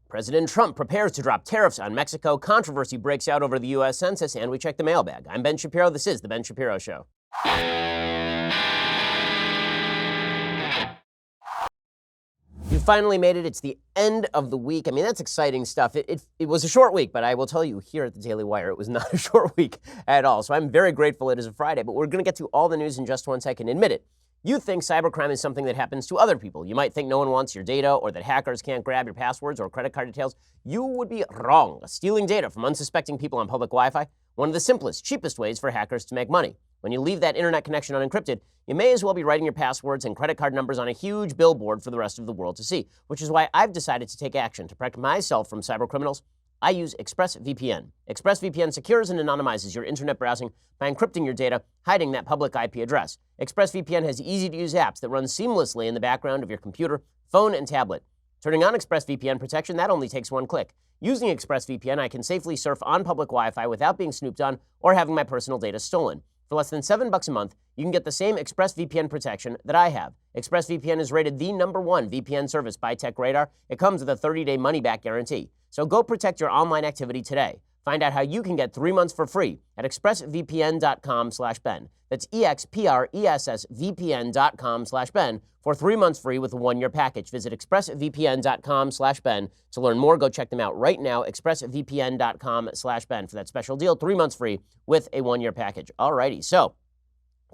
President Trump prepares to drop tariffs on Mexico. Controversy breaks out over the US Census, and we check the mailbag. I'm Ben Shapiro. This is The Ben Shapiro Show. You finally made it. It's the end of the week. I mean, that's exciting stuff. It was a short week, but I will tell you here at the Daily Wire, it was not a short week at all. So I'm very grateful it is a Friday, but we're going to get to all the news in just 1 second. Admit it. You think cybercrime is something that happens to other people. You might think no one wants your data or that hackers can't grab your passwords or credit card details. You would be wrong. Stealing data from unsuspecting people on public Wi-Fi, one of the simplest, cheapest ways for hackers to make money. When you leave that internet connection unencrypted, you may as well be writing your passwords and credit card numbers on a huge billboard for the rest of the world to see, which is why I've decided to take action to protect myself from cybercriminals. I use ExpressVPN. ExpressVPN secures and anonymizes your internet browsing by encrypting your data, hiding that public IP address. ExpressVPN has easy-to-use apps that run seamlessly in the background of your computer, phone, and tablet. Turning on ExpressVPN protection, that only takes one click. Using ExpressVPN, I can safely surf on public Wi-Fi without being snooped on or having my personal data stolen. For less than $7 a month, you can get the same ExpressVPN protection that I have. ExpressVPN is rated the #1 VPN service by TechRadar. It comes with a 30-day money-back guarantee. So go protect your online activity today. Find out how you can get 3 months for free at expressvpn.com/Ben. That's expressvpn.com/Ben for 3 months free with a 1-year package. Visit expressvpn.com/Ben to learn more. Go check them out right now, expressvpn.com/Ben for that special deal, 3 months free with a 1-year package. Alrighty, so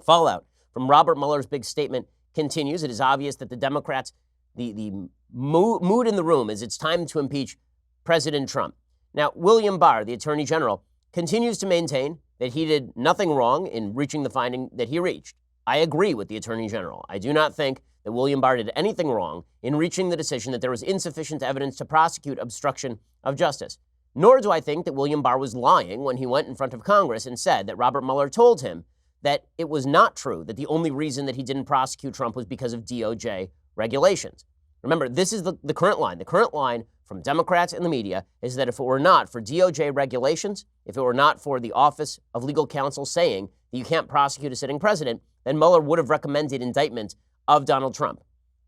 fallout from Robert Mueller's big statement continues. It is obvious that the Democrats, the mood in the room is it's time to impeach President Trump. Now, William Barr, the Attorney General, continues to maintain that he did nothing wrong in reaching the finding that he reached. I agree with the Attorney General. I do not think that William Barr did anything wrong in reaching the decision that there was insufficient evidence to prosecute obstruction of justice. Nor do I think that William Barr was lying when he went in front of Congress and said that Robert Mueller told him that it was not true, that the only reason that he didn't prosecute Trump was because of DOJ regulations. Remember, this is the current line. The current line from Democrats and the media is that if it were not for DOJ regulations, if it were not for the Office of Legal Counsel saying that you can't prosecute a sitting president, then Mueller would have recommended indictment of Donald Trump.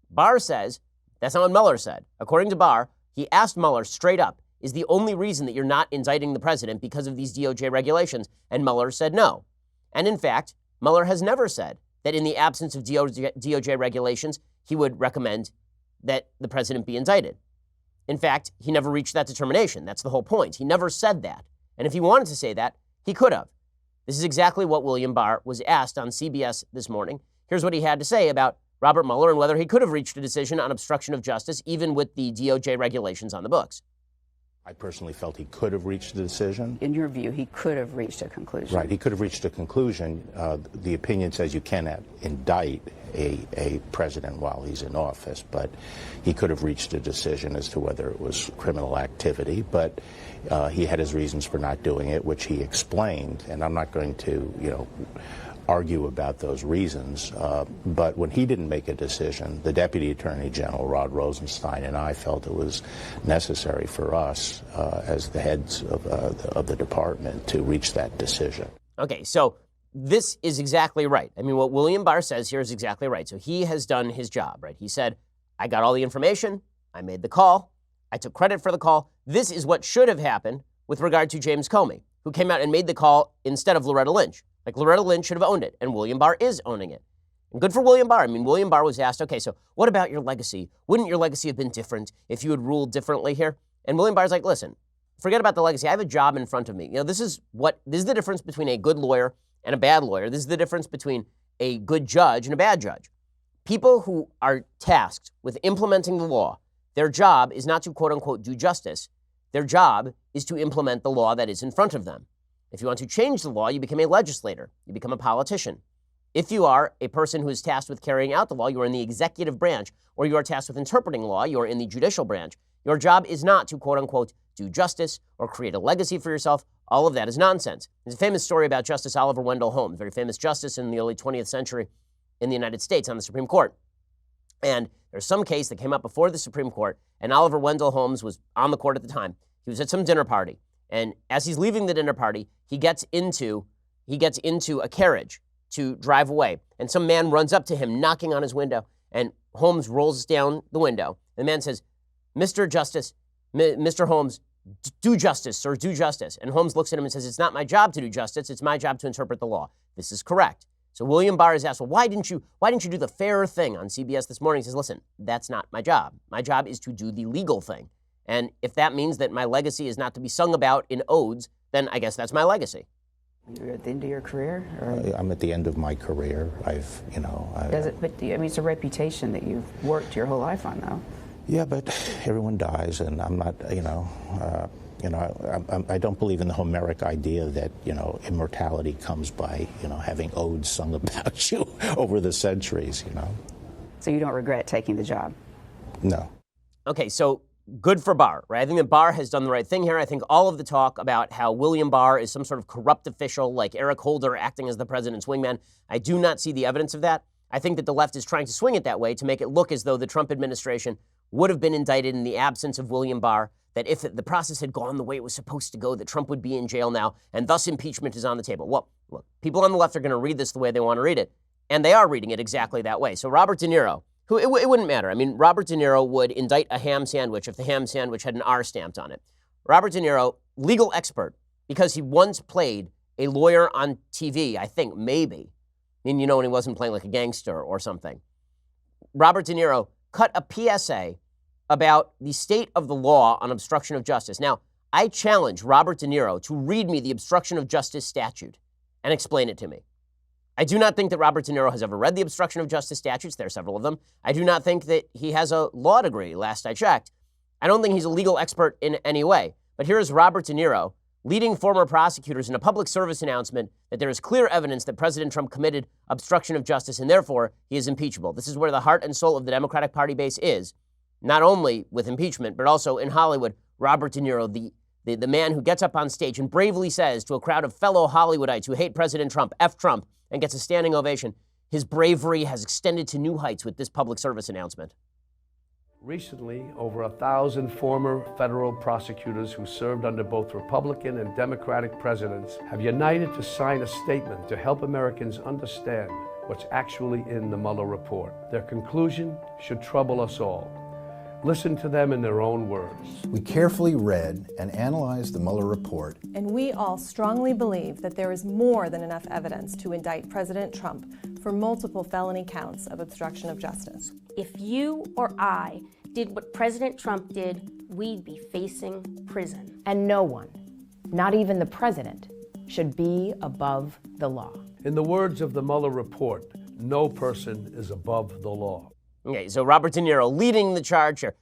Barr says, that's not what Mueller said. According to Barr, he asked Mueller straight up, is the only reason that you're not indicting the president because of these DOJ regulations? And Mueller said no. And in fact, Mueller has never said that in the absence of DOJ regulations, he would recommend that the president be indicted. In fact, he never reached that determination. That's the whole point. He never said that. And if he wanted to say that, he could have. This is exactly what William Barr was asked on CBS this morning. Here's what he had to say about Robert Mueller and whether he could have reached a decision on obstruction of justice, even with the DOJ regulations on the books. I personally felt he could have reached a decision. In your view, he could have reached a conclusion. Right, he could have reached a conclusion. The opinion says you cannot indict a president while he's in office, but he could have reached a decision as to whether it was criminal activity. But he had his reasons for not doing it, which he explained. And I'm not going to, argue about those reasons. But when he didn't make a decision, the Deputy Attorney General, Rod Rosenstein, and I felt it was necessary for us as the heads of the department to reach that decision. Okay, so this is exactly right. I mean, what William Barr says here is exactly right. So he has done his job, right? He said, I got all the information. I made the call. I took credit for the call. This is what should have happened with regard to James Comey, who came out and made the call instead of Loretta Lynch. Like, Loretta Lynch should have owned it, and William Barr is owning it. And good for William Barr. I mean, William Barr was asked, okay, so what about your legacy? Wouldn't your legacy have been different if you had ruled differently here? And William Barr's like, listen, forget about the legacy. I have a job in front of me. This is the difference between a good lawyer and a bad lawyer. This is the difference between a good judge and a bad judge. People who are tasked with implementing the law, their job is not to, quote unquote, do justice. Their job is to implement the law that is in front of them. If you want to change the law, you become a legislator. You become a politician. If you are a person who is tasked with carrying out the law, you are in the executive branch, or you are tasked with interpreting law, you are in the judicial branch. Your job is not to, quote unquote, do justice or create a legacy for yourself. All of that is nonsense. There's a famous story about Justice Oliver Wendell Holmes, very famous justice in the early 20th century in the United States on the Supreme Court. And there's some case that came up before the Supreme Court, and Oliver Wendell Holmes was on the court at the time. He was at some dinner party. And as he's leaving the dinner party, he gets into a carriage to drive away. And some man runs up to him, knocking on his window. And Holmes rolls down the window. The man says, Mr. Justice, Mr. Holmes, do justice, sir, do justice. And Holmes looks at him and says, it's not my job to do justice. It's my job to interpret the law. This is correct. So William Barr is asked, well, why didn't you do the fairer thing on CBS this morning? He says, listen, that's not my job. My job is to do the legal thing. And if that means that my legacy is not to be sung about in odes, then I guess that's my legacy. You're at the end of your career? I'm at the end of my career. It's a reputation that you've worked your whole life on, though. Yeah, but everyone dies, and I'm not, I don't believe in the Homeric idea that, immortality comes by, having odes sung about you over the centuries, So you don't regret taking the job? No. Okay, so good for Barr, right? I think that Barr has done the right thing here. I think all of the talk about how William Barr is some sort of corrupt official like Eric Holder acting as the president's wingman, I do not see the evidence of that. I think that the left is trying to swing it that way to make it look as though the Trump administration would have been indicted in the absence of William Barr, that if the process had gone the way it was supposed to go, that Trump would be in jail now, and thus impeachment is on the table. Well, look, people on the left are going to read this the way they want to read it, and they are reading it exactly that way. So Robert De Niro, who it wouldn't matter. I mean, Robert De Niro would indict a ham sandwich if the ham sandwich had an R stamped on it. Robert De Niro, legal expert, because he once played a lawyer on TV, I think, maybe. I mean, when he wasn't playing like a gangster or something. Robert De Niro cut a PSA about the state of the law on obstruction of justice. Now, I challenge Robert De Niro to read me the obstruction of justice statute and explain it to me. I do not think that Robert De Niro has ever read the obstruction of justice statutes. There are several of them. I do not think that he has a law degree, last I checked. I don't think he's a legal expert in any way. But here is Robert De Niro leading former prosecutors in a public service announcement that there is clear evidence that President Trump committed obstruction of justice and therefore he is impeachable. This is where the heart and soul of the Democratic Party base is, not only with impeachment, but also in Hollywood. Robert De Niro, the man who gets up on stage and bravely says to a crowd of fellow Hollywoodites who hate President Trump, F Trump, and gets a standing ovation. His bravery has extended to new heights with this public service announcement. Recently, over 1,000 former federal prosecutors who served under both Republican and Democratic presidents have united to sign a statement to help Americans understand what's actually in the Mueller report. Their conclusion should trouble us all. Listen to them in their own words. We carefully read and analyzed the Mueller report. And we all strongly believe that there is more than enough evidence to indict President Trump for multiple felony counts of obstruction of justice. If you or I did what President Trump did, we'd be facing prison. And no one, not even the president, should be above the law. In the words of the Mueller report, no person is above the law. Okay, so Robert De Niro leading the charge here.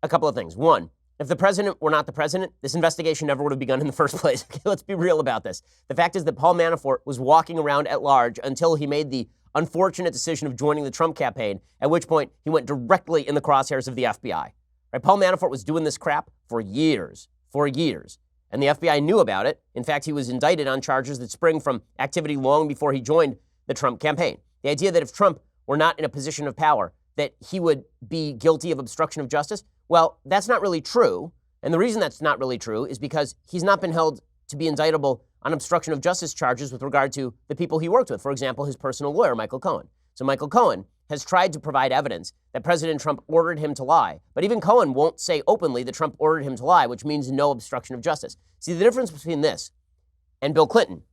A couple of things. One, if the president were not the president, this investigation never would have begun in the first place. Okay, let's be real about this. The fact is that Paul Manafort was walking around at large until he made the unfortunate decision of joining the Trump campaign, at which point he went directly in the crosshairs of the FBI. Right? Paul Manafort was doing this crap for years. And the FBI knew about it. In fact, he was indicted on charges that spring from activity long before he joined the Trump campaign. The idea that if Trump were not in a position of power, that he would be guilty of obstruction of justice, well, that's not really true. And the reason that's not really true is because he's not been held to be indictable on obstruction of justice charges with regard to the people he worked with. For example, his personal lawyer, Michael Cohen. So Michael Cohen has tried to provide evidence that President Trump ordered him to lie. But even Cohen won't say openly that Trump ordered him to lie, which means no obstruction of justice. See, the difference between this and Bill Clinton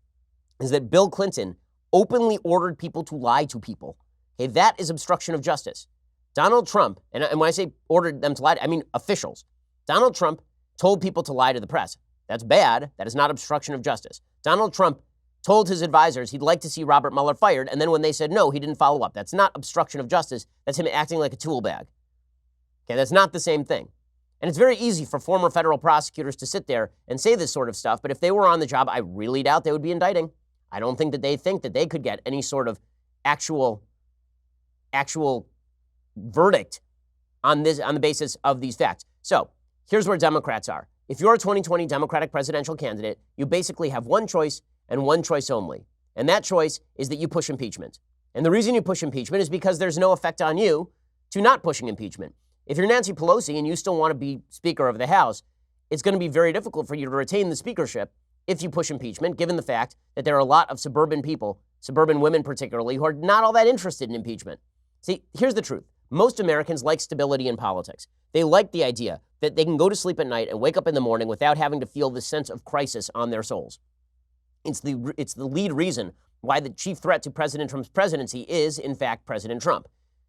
is that Bill Clinton openly ordered people to lie to people. Okay, that is obstruction of justice. Donald Trump, and when I say ordered them to lie, I mean officials. Donald Trump told people to lie to the press. That's bad. That is not obstruction of justice. Donald Trump told his advisors he'd like to see Robert Mueller fired, and then when they said no, he didn't follow up. That's not obstruction of justice. That's him acting like a tool bag. Okay, that's not the same thing. And it's very easy for former federal prosecutors to sit there and say this sort of stuff, but if they were on the job, I really doubt they would be indicting. I don't think that they could get any sort of actual verdict on the basis of these facts. So here's where Democrats are. If you're a 2020 Democratic presidential candidate, you basically have one choice and one choice only. And that choice is that you push impeachment. And the reason you push impeachment is because there's no effect on you to not pushing impeachment. If you're Nancy Pelosi and you still want to be Speaker of the House, it's going to be very difficult for you to retain the speakership if you push impeachment, given the fact that there are a lot of suburban people, suburban women particularly, who are not all that interested in impeachment. See, here's the truth. Most Americans like stability in politics. They like the idea that they can go to sleep at night and wake up in the morning without having to feel the sense of crisis on their souls. It's the lead reason why the chief threat to President Trump's presidency is, in fact, President Trump.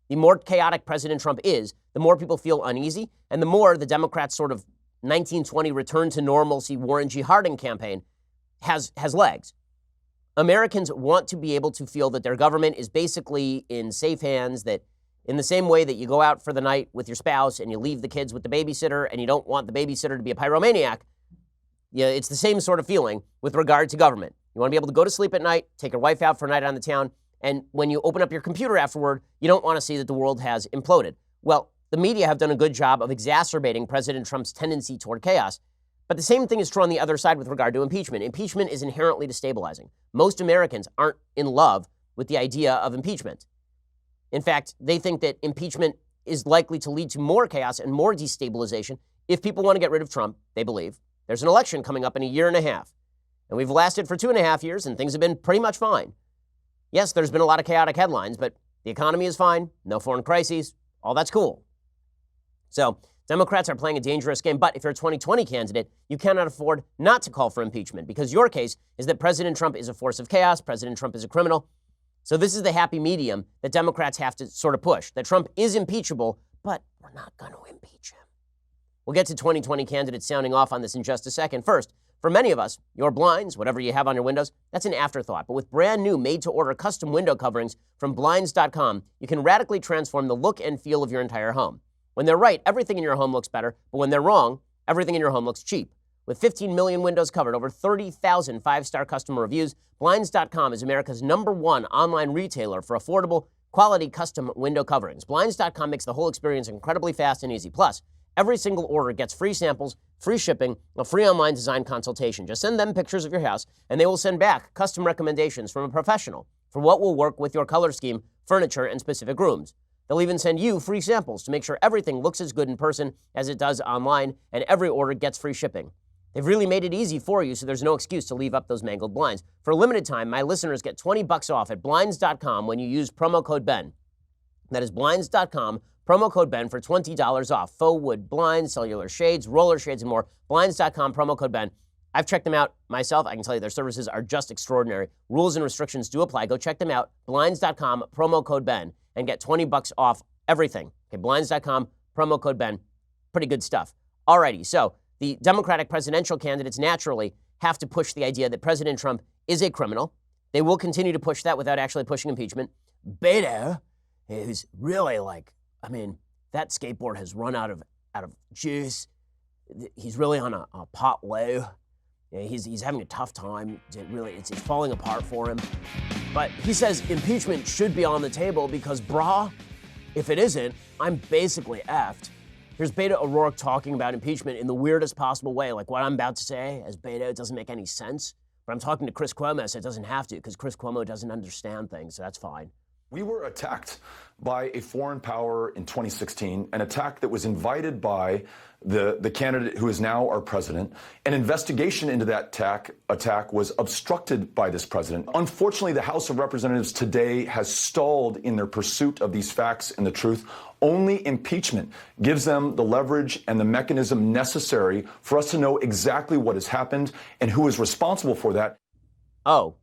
The more chaotic President Trump is, the more people feel uneasy, and the more the Democrats' sort of 1920 return to normalcy Warren G. Harding campaign has legs. Americans want to be able to feel that their government is basically in safe hands, that in the same way that you go out for the night with your spouse and you leave the kids with the babysitter and you don't want the babysitter to be a pyromaniac, it's the same sort of feeling with regard to government. You want to be able to go to sleep at night, take your wife out for a night on the town, and when you open up your computer afterward, you don't want to see that the world has imploded. Well, the media have done a good job of exacerbating President Trump's tendency toward chaos. But the same thing is true on the other side with regard to impeachment. Impeachment is inherently destabilizing. Most Americans aren't in love with the idea of impeachment. In fact, they think that impeachment is likely to lead to more chaos and more destabilization if people want to get rid of Trump, they believe. There's an election coming up in a year and a half. And we've lasted for 2.5 years, and things have been pretty much fine. Yes, there's been a lot of chaotic headlines, but the economy is fine, no foreign crises, all that's cool. So Democrats are playing a dangerous game, but if you're a 2020 candidate, you cannot afford not to call for impeachment, because your case is that President Trump is a force of chaos, President Trump is a criminal. So this is the happy medium that Democrats have to sort of push, that Trump is impeachable, but we're not going to impeach him. We'll get to 2020 candidates sounding off on this in just a second. First, for many of us, your blinds, whatever you have on your windows, that's an afterthought. But with brand new made-to-order custom window coverings from Blinds.com, you can radically transform the look and feel of your entire home. When they're right, everything in your home looks better, but when they're wrong, everything in your home looks cheap. With 15 million windows covered, over 30,000 five-star customer reviews, Blinds.com is America's #1 online retailer for affordable, quality custom window coverings. Blinds.com makes the whole experience incredibly fast and easy. Plus, every single order gets free samples, free shipping, a free online design consultation. Just send them pictures of your house, and they will send back custom recommendations from a professional for what will work with your color scheme, furniture, and specific rooms. They'll even send you free samples to make sure everything looks as good in person as it does online, and every order gets free shipping. They've really made it easy for you, so there's no excuse to leave up those mangled blinds. For a limited time, my listeners get $20 off at Blinds.com when you use promo code BEN. That is Blinds.com, promo code BEN for $20 off. Faux wood blinds, cellular shades, roller shades, and more. Blinds.com, promo code BEN. I've checked them out myself. I can tell you their services are just extraordinary. Rules and restrictions do apply. Go check them out. Blinds.com, promo code BEN, and get $20 off everything. Okay, Blinds.com, promo code BEN. Pretty good stuff. Alrighty, so the Democratic presidential candidates naturally have to push the idea that President Trump is a criminal. They will continue to push that without actually pushing impeachment. Beto is really that skateboard has run out of juice. He's really on a pot low. He's having a tough time. It's falling apart for him. But he says impeachment should be on the table because, brah, if it isn't, I'm basically effed. Here's Beto O'Rourke talking about impeachment in the weirdest possible way. Like what I'm about to say as Beto, it doesn't make any sense. But I'm talking to Chris Cuomo, so it doesn't have to, because Chris Cuomo doesn't understand things, so that's fine. We were attacked by a foreign power in 2016, an attack that was invited by the candidate who is now our president. An investigation into that attack was obstructed by this president. Unfortunately, the House of Representatives today has stalled in their pursuit of these facts and the truth. Only impeachment gives them the leverage and the mechanism necessary for us to know exactly what has happened and who is responsible for that. So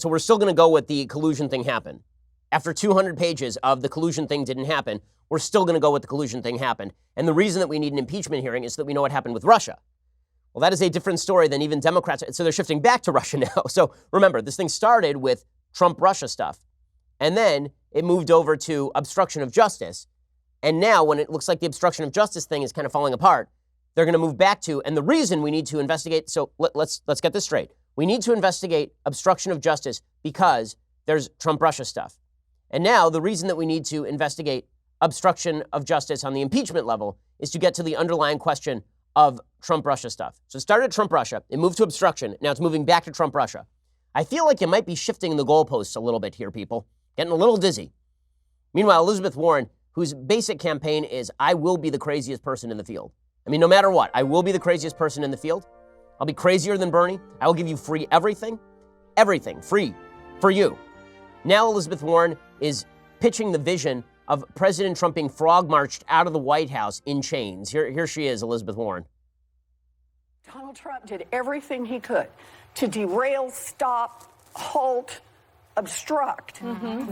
we're still going to go with the collusion thing happened. After 200 pages of the collusion thing didn't happen, we're still going to go with the collusion thing happened. And the reason that we need an impeachment hearing is that we know what happened with Russia. Well, that is a different story than even Democrats. So they're shifting back to Russia now. So remember, this thing started with Trump-Russia stuff. And then it moved over to obstruction of justice. And now when it looks like the obstruction of justice thing is kind of falling apart, they're going to move back to, and the reason we need to investigate, so let's get this straight. We need to investigate obstruction of justice because there's Trump-Russia stuff. And now the reason that we need to investigate obstruction of justice on the impeachment level is to get to the underlying question of Trump-Russia stuff. So it started at Trump-Russia, it moved to obstruction, now it's moving back to Trump-Russia. I feel like you might be shifting the goalposts a little bit here, people. Getting a little dizzy. Meanwhile, Elizabeth Warren, whose basic campaign is, I will be the craziest person in the field. I mean, no matter what, I will be the craziest person in the field. I'll be crazier than Bernie. I will give you free everything. Everything free for you. Now Elizabeth Warren is pitching the vision of President Trump being frog marched out of the White House in chains. Here she is, Elizabeth Warren. Donald Trump did everything he could to derail, stop, halt, obstruct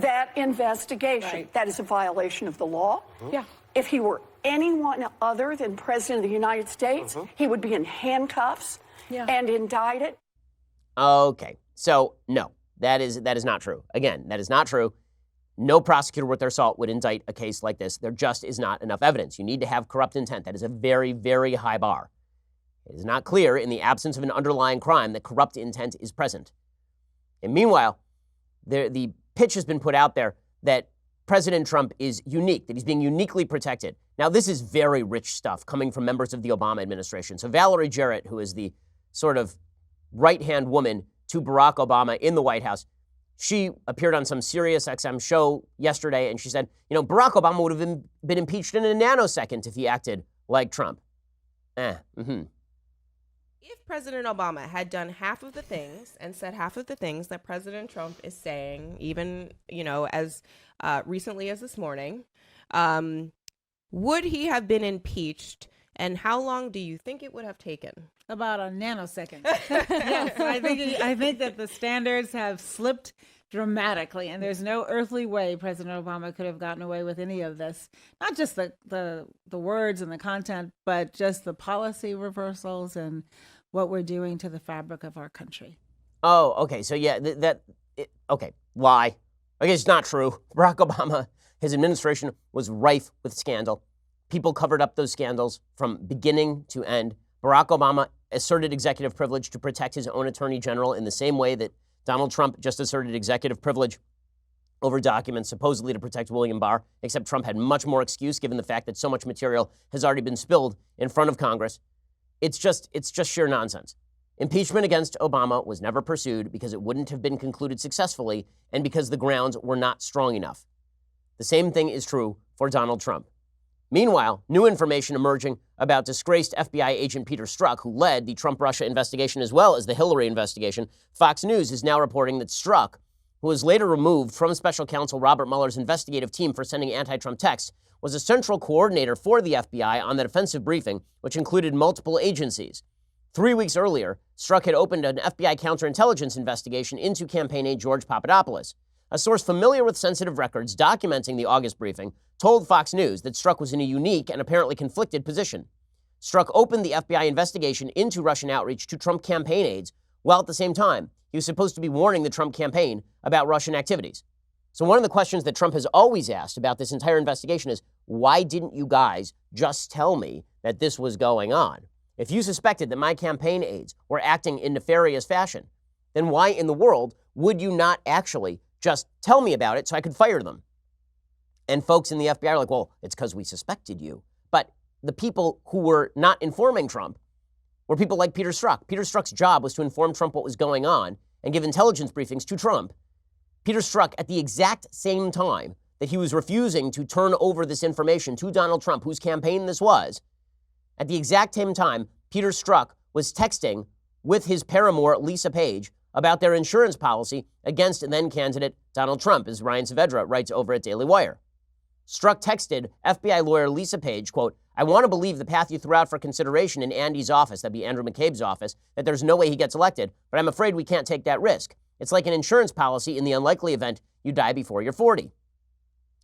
that investigation. Right. That is a violation of the law. Yeah. If he were anyone other than President of the United States, he would be in handcuffs and indicted. Okay, so no, that is not true. Again, that is not true. No prosecutor worth their salt would indict a case like this. There just is not enough evidence. You need to have corrupt intent. That is a very, very high bar. It is not clear in the absence of an underlying crime that corrupt intent is present. And meanwhile, the pitch has been put out there that President Trump is unique, that he's being uniquely protected. Now, this is very rich stuff coming from members of the Obama administration. So Valerie Jarrett, who is the sort of right-hand woman to Barack Obama in the White House, she appeared on some Sirius XM show yesterday, and she said, Barack Obama would have been impeached in a nanosecond if he acted like Trump. If President Obama had done half of the things and said half of the things that President Trump is saying, even, as recently as this morning, would he have been impeached? And how long do you think it would have taken? About a nanosecond. Yes, I think that the standards have slipped dramatically, and there's no earthly way President Obama could have gotten away with any of this. Not just the words and the content, but just the policy reversals and what we're doing to the fabric of our country. Oh, okay. So yeah, okay. Lie. I guess it's not true. Barack Obama, his administration was rife with scandal. People covered up those scandals from beginning to end. Barack Obama asserted executive privilege to protect his own attorney general in the same way that Donald Trump just asserted executive privilege over documents supposedly to protect William Barr, except Trump had much more excuse given the fact that so much material has already been spilled in front of Congress. It's just sheer nonsense. Impeachment against Obama was never pursued because it wouldn't have been concluded successfully and because the grounds were not strong enough. The same thing is true for Donald Trump. Meanwhile, new information emerging about disgraced FBI agent Peter Strzok, who led the Trump-Russia investigation as well as the Hillary investigation. Fox News is now reporting that Strzok, who was later removed from special counsel Robert Mueller's investigative team for sending anti-Trump texts, was a central coordinator for the FBI on that offensive briefing, which included multiple agencies. 3 weeks earlier, Strzok had opened an FBI counterintelligence investigation into campaign aide George Papadopoulos. A source familiar with sensitive records documenting the August briefing told Fox News that Strzok was in a unique and apparently conflicted position. Strzok opened the FBI investigation into Russian outreach to Trump campaign aides, while at the same time, he was supposed to be warning the Trump campaign about Russian activities. So one of the questions that Trump has always asked about this entire investigation is, why didn't you guys just tell me that this was going on? If you suspected that my campaign aides were acting in nefarious fashion, then why in the world would you not actually just tell me about it so I could fire them? And folks in the FBI are like, well, it's because we suspected you. But the people who were not informing Trump were people like Peter Strzok. Peter Strzok's job was to inform Trump what was going on and give intelligence briefings to Trump. Peter Strzok, at the exact same time that he was refusing to turn over this information to Donald Trump, whose campaign this was, at the exact same time, Peter Strzok was texting with his paramour, Lisa Page, about their insurance policy against then-candidate Donald Trump, as Ryan Saavedra writes over at Daily Wire. Strzok texted FBI lawyer Lisa Page, quote, I want to believe the path you threw out for consideration in Andy's office, that'd be Andrew McCabe's office, that there's no way he gets elected, but I'm afraid we can't take that risk. It's like an insurance policy in the unlikely event you die before you're 40.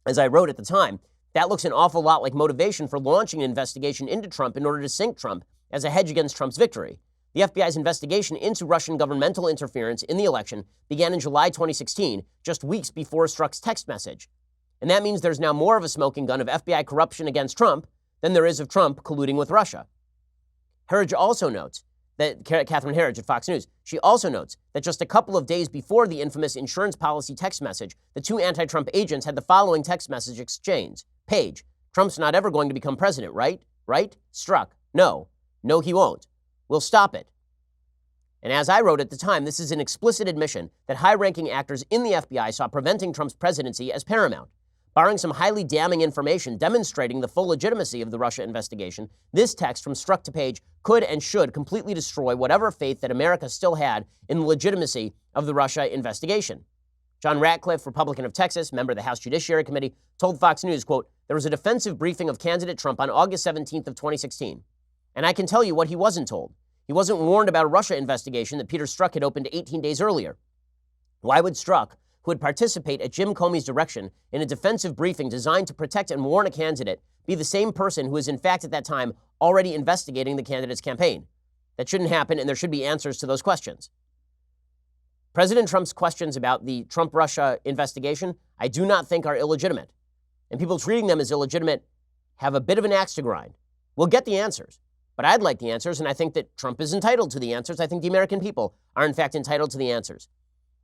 As I wrote at the time, that looks an awful lot like motivation for launching an investigation into Trump in order to sink Trump as a hedge against Trump's victory. The FBI's investigation into Russian governmental interference in the election began in July 2016, just weeks before Strzok's text message. And that means there's now more of a smoking gun of FBI corruption against Trump than there is of Trump colluding with Russia. Herridge also notes that, Catherine Herridge at Fox News, she also notes that just a couple of days before the infamous insurance policy text message, the two anti-Trump agents had the following text message exchange. Page, Trump's not ever going to become president, right? Right? Strzok, no. No, he won't. We'll stop it. And as I wrote at the time, this is an explicit admission that high-ranking actors in the FBI saw preventing Trump's presidency as paramount. Barring some highly damning information demonstrating the full legitimacy of the Russia investigation, this text from Strzok to Page could and should completely destroy whatever faith that America still had in the legitimacy of the Russia investigation. John Ratcliffe, Republican of Texas, member of the House Judiciary Committee, told Fox News, quote, "There was a defensive briefing of candidate Trump on August 17th of 2016. And I can tell you what he wasn't told. He wasn't warned about a Russia investigation that Peter Strzok had opened 18 days earlier. Why would Strzok, who would participate at Jim Comey's direction in a defensive briefing designed to protect and warn a candidate, be the same person who was in fact at that time already investigating the candidate's campaign? That shouldn't happen, and there should be answers to those questions." President Trump's questions about the Trump-Russia investigation, I do not think are illegitimate. And people treating them as illegitimate have a bit of an axe to grind. We'll get the answers, but I'd like the answers, and I think that Trump is entitled to the answers. I think the American people are, in fact, entitled to the answers.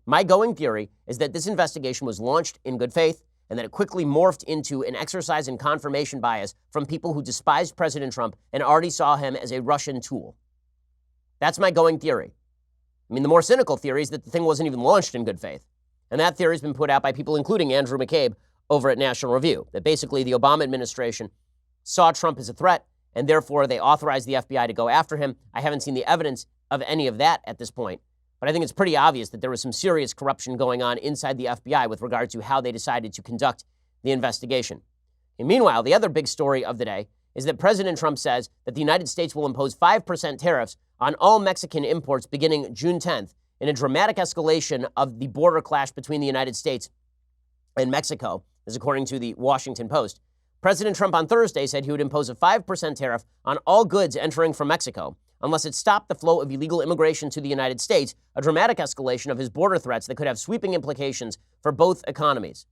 My going theory is that this investigation was launched in good faith and that it quickly morphed into an exercise in confirmation bias from people who despised President Trump and already saw him as a Russian tool. That's my going theory. I mean, the more cynical theory is that the thing wasn't even launched in good faith. And that theory has been put out by people, including Andrew McCabe, over at National Review, that basically the Obama administration saw Trump as a threat, and therefore they authorized the FBI to go after him. I haven't seen the evidence of any of that at this point, but I think it's pretty obvious that there was some serious corruption going on inside the FBI with regard to how they decided to conduct the investigation. And meanwhile, the other big story of the day is that President Trump says that the United States will impose 5% tariffs on all Mexican imports beginning June 10th in a dramatic escalation of the border clash between the United States and Mexico, as according to the Washington Post. President Trump on Thursday said he would impose a 5% tariff on all goods entering from Mexico unless it stopped the flow of illegal immigration to the United States, a dramatic escalation of his border threats that could have sweeping implications for both economies.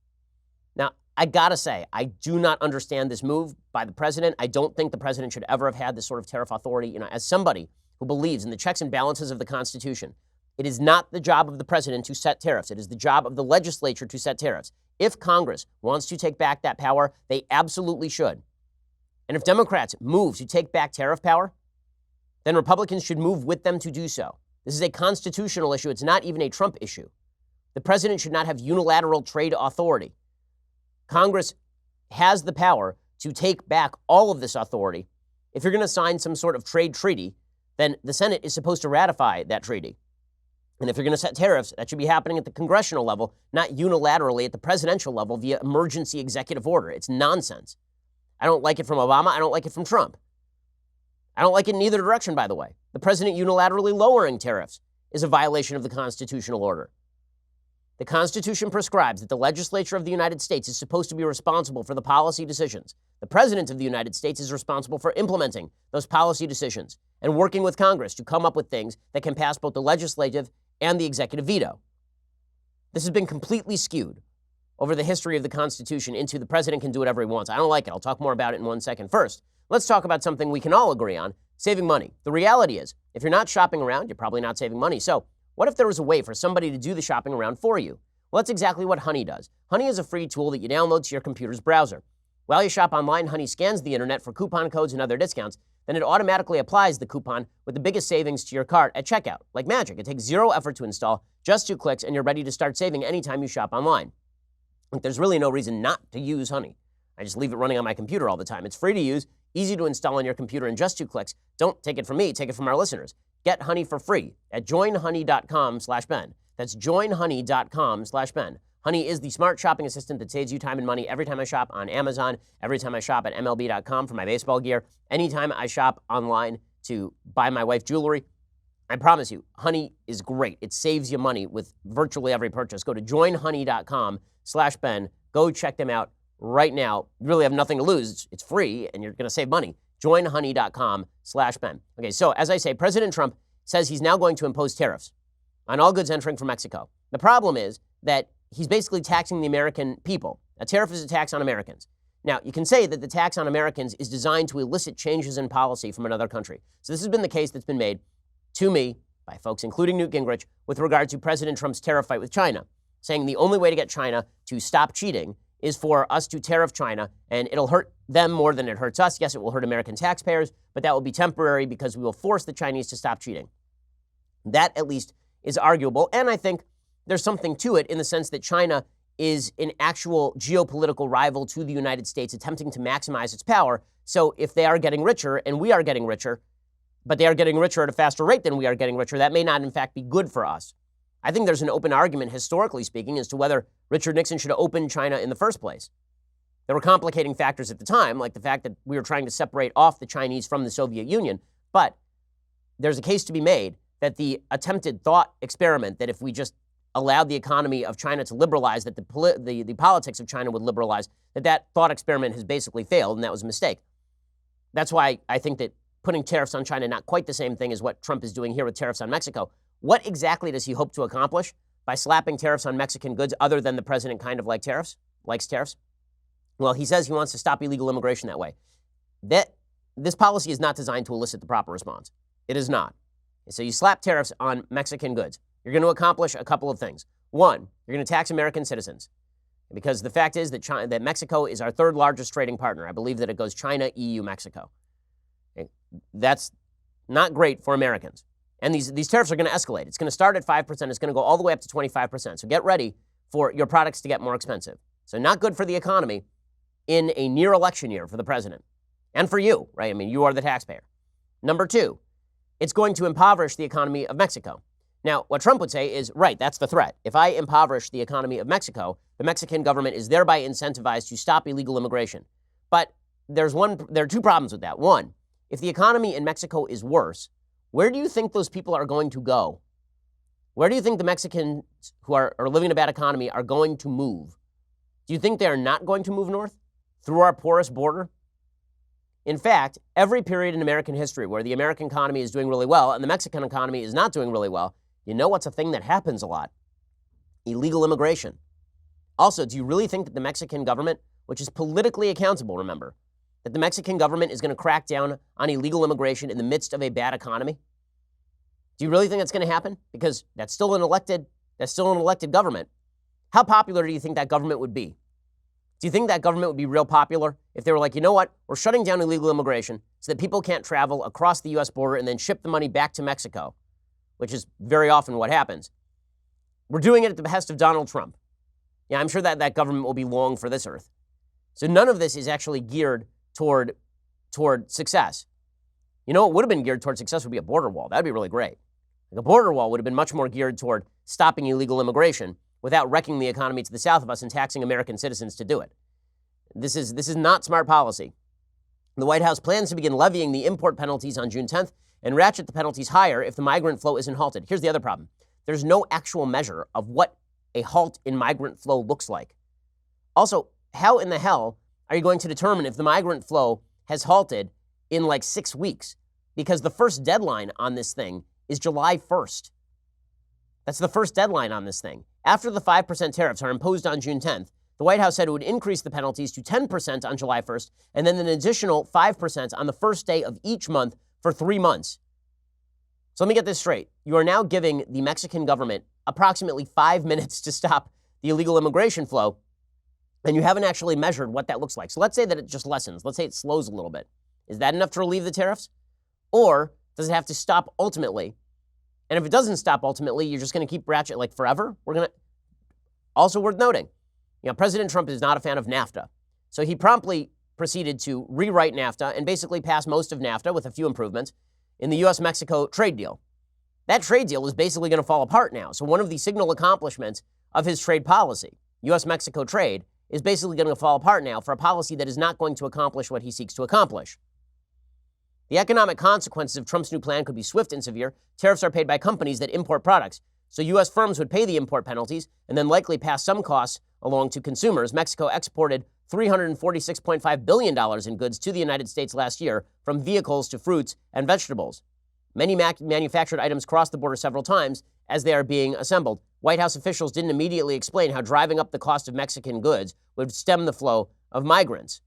Now, I gotta say, I do not understand this move by the president. I don't think the president should ever have had this sort of tariff authority. As somebody who believes in the checks and balances of the Constitution, it is not the job of the president to set tariffs. It is the job of the legislature to set tariffs. If Congress wants to take back that power, they absolutely should. And if Democrats move to take back tariff power, then Republicans should move with them to do so. This is a constitutional issue. It's not even a Trump issue. The president should not have unilateral trade authority. Congress has the power to take back all of this authority. If you're going to sign some sort of trade treaty, then the Senate is supposed to ratify that treaty. And if you're going to set tariffs, that should be happening at the congressional level, not unilaterally at the presidential level via emergency executive order. It's nonsense. I don't like it from Obama. I don't like it from Trump. I don't like it in either direction, by the way. The president unilaterally lowering tariffs is a violation of the constitutional order. The Constitution prescribes that the legislature of the United States is supposed to be responsible for the policy decisions. The president of the United States is responsible for implementing those policy decisions and working with Congress to come up with things that can pass both the legislative and the executive veto. This has been completely skewed over the history of the Constitution into the president can do whatever he wants. I don't like it. I'll talk more about it in 1 second. First, let's talk about something we can all agree on, saving money. The reality is, if you're not shopping around, you're probably not saving money. So what if there was a way for somebody to do the shopping around for you? Well, that's exactly what Honey does. Honey is a free tool that you download to your computer's browser. While you shop online, Honey scans the internet for coupon codes and other discounts. Then it automatically applies the coupon with the biggest savings to your cart at checkout. Like magic, it takes 0 effort to install, just 2 clicks, and you're ready to start saving anytime you shop online. There's really no reason not to use Honey. I just leave it running on my computer all the time. It's free to use, easy to install on your computer in just 2 clicks. Don't take it from me, take it from our listeners. Get Honey for free at joinhoney.com/Ben. That's joinhoney.com/Ben. Honey is the smart shopping assistant that saves you time and money every time I shop on Amazon, every time I shop at MLB.com for my baseball gear, anytime I shop online to buy my wife jewelry. I promise you, Honey is great. It saves you money with virtually every purchase. Go to joinhoney.com/Ben. Go check them out right now. You really have nothing to lose. It's free, and you're going to save money. Joinhoney.com/Ben. Okay, so as I say, President Trump says he's now going to impose tariffs on all goods entering from Mexico. The problem is that he's basically taxing the American people. A tariff is a tax on Americans. Now, you can say that the tax on Americans is designed to elicit changes in policy from another country. So this has been the case that's been made to me by folks, including Newt Gingrich, with regard to President Trump's tariff fight with China, saying the only way to get China to stop cheating is for us to tariff China, and it'll hurt them more than it hurts us. Yes, it will hurt American taxpayers, but that will be temporary because we will force the Chinese to stop cheating. That, at least, is arguable, and I think there's something to it in the sense that China is an actual geopolitical rival to the United States attempting to maximize its power. So if they are getting richer and we are getting richer, but they are getting richer at a faster rate than we are getting richer, that may not in fact be good for us. I think there's an open argument, historically speaking, as to whether Richard Nixon should have opened China in the first place. There were complicating factors at the time, like the fact that we were trying to separate off the Chinese from the Soviet Union. But there's a case to be made that the attempted thought experiment that if we just allowed the economy of China to liberalize, that the politics of China would liberalize, that thought experiment has basically failed, and that was a mistake. That's why I think that putting tariffs on China, not quite the same thing as what Trump is doing here with tariffs on Mexico. What exactly does he hope to accomplish by slapping tariffs on Mexican goods, other than the president kind of likes tariffs? Well, he says he wants to stop illegal immigration that way. This policy is not designed to elicit the proper response. It is not. So you slap tariffs on Mexican goods. You're going to accomplish a couple of things. One, you're going to tax American citizens, because the fact is that Mexico is our third largest trading partner. I believe that it goes China, EU, Mexico. Okay. That's not great for Americans. And these tariffs are going to escalate. It's going to start at 5%. It's going to go all the way up to 25%. So get ready for your products to get more expensive. So not good for the economy in a near election year for the president. And for you, right? I mean, you are the taxpayer. Number two, it's going to impoverish the economy of Mexico. Now, what Trump would say is, right, that's the threat. If I impoverish the economy of Mexico, the Mexican government is thereby incentivized to stop illegal immigration. But there are two problems with that. One, if the economy in Mexico is worse, where do you think those people are going to go? Where do you think the Mexicans who are living in a bad economy are going to move? Do you think they are not going to move north through our porous border? In fact, every period in American history where the American economy is doing really well and the Mexican economy is not doing really well, you know what's a thing that happens a lot? Illegal immigration. Also, do you really think that the Mexican government, which is politically accountable, remember, that the Mexican government is going to crack down on illegal immigration in the midst of a bad economy? Do you really think that's going to happen? Because that's still an elected government. How popular do you think that government would be? Do you think that government would be real popular if they were like, you know what, we're shutting down illegal immigration so that people can't travel across the U.S. border and then ship the money back to Mexico, which is very often what happens. We're doing it at the behest of Donald Trump. Yeah, I'm sure that government will be long for this earth. So none of this is actually geared toward success. You know what would have been geared toward success would be a border wall. That'd be really great. Like a border wall would have been much more geared toward stopping illegal immigration without wrecking the economy to the south of us and taxing American citizens to do it. This is not smart policy. The White House plans to begin levying the import penalties on June 10th and ratchet the penalties higher if the migrant flow isn't halted. Here's the other problem. There's no actual measure of what a halt in migrant flow looks like. Also, how in the hell are you going to determine if the migrant flow has halted in like 6 weeks? Because the first deadline on this thing is July 1st. That's the first deadline on this thing. After the 5% tariffs are imposed on June 10th, the White House said it would increase the penalties to 10% on July 1st and then an additional 5% on the first day of each month for 3 months. So let me get this straight. You are now giving the Mexican government approximately 5 minutes to stop the illegal immigration flow, and you haven't actually measured what that looks like. So let's say that it just lessens. Let's say it slows a little bit. Is that enough to relieve the tariffs? Or does it have to stop ultimately? And if it doesn't stop ultimately, you're just going to keep ratchet like forever? Also worth noting, President Trump is not a fan of NAFTA. So he promptly proceeded to rewrite NAFTA and basically pass most of NAFTA with a few improvements in the U.S.-Mexico trade deal. That trade deal is basically going to fall apart now. So one of the signal accomplishments of his trade policy, U.S.-Mexico trade, is basically going to fall apart now for a policy that is not going to accomplish what he seeks to accomplish. The economic consequences of Trump's new plan could be swift and severe. Tariffs are paid by companies that import products. So U.S. firms would pay the import penalties and then likely pass some costs along to consumers. Mexico exported $346.5 billion in goods to the United States last year, from vehicles to fruits and vegetables. Many manufactured items crossed the border several times as they are being assembled. White House officials didn't immediately explain how driving up the cost of Mexican goods would stem the flow of migrants.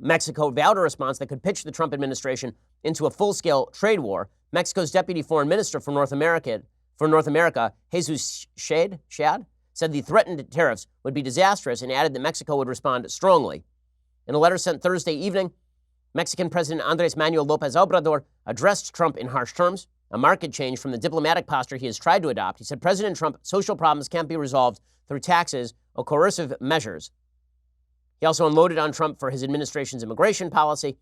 Mexico vowed a response that could pitch the Trump administration into a full-scale trade war. Mexico's deputy foreign minister for North America, Jesus Shad, said the threatened tariffs would be disastrous and added that Mexico would respond strongly. In a letter sent Thursday evening, Mexican President Andrés Manuel López Obrador addressed Trump in harsh terms, a marked change from the diplomatic posture he has tried to adopt. He said President Trump, social problems can't be resolved through taxes or coercive measures. He also unloaded on Trump for his administration's immigration policy.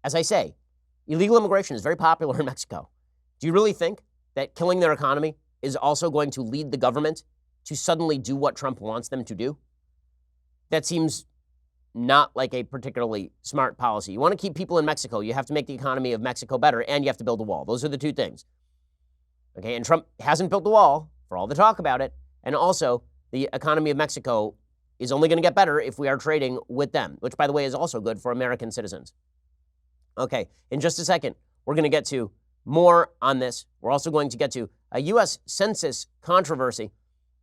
As I say, illegal immigration is very popular in Mexico. Do you really think that killing their economy is also going to lead the government to suddenly do what Trump wants them to do? That seems not like a particularly smart policy. You want to keep people in Mexico, you have to make the economy of Mexico better, and you have to build a wall. Those are the two things. Okay, and Trump hasn't built the wall, for all the talk about it, and also the economy of Mexico is only going to get better if we are trading with them, which, by the way, is also good for American citizens. Okay, in just a second, we're going to get to more on this. We're also going to get to a US Census controversy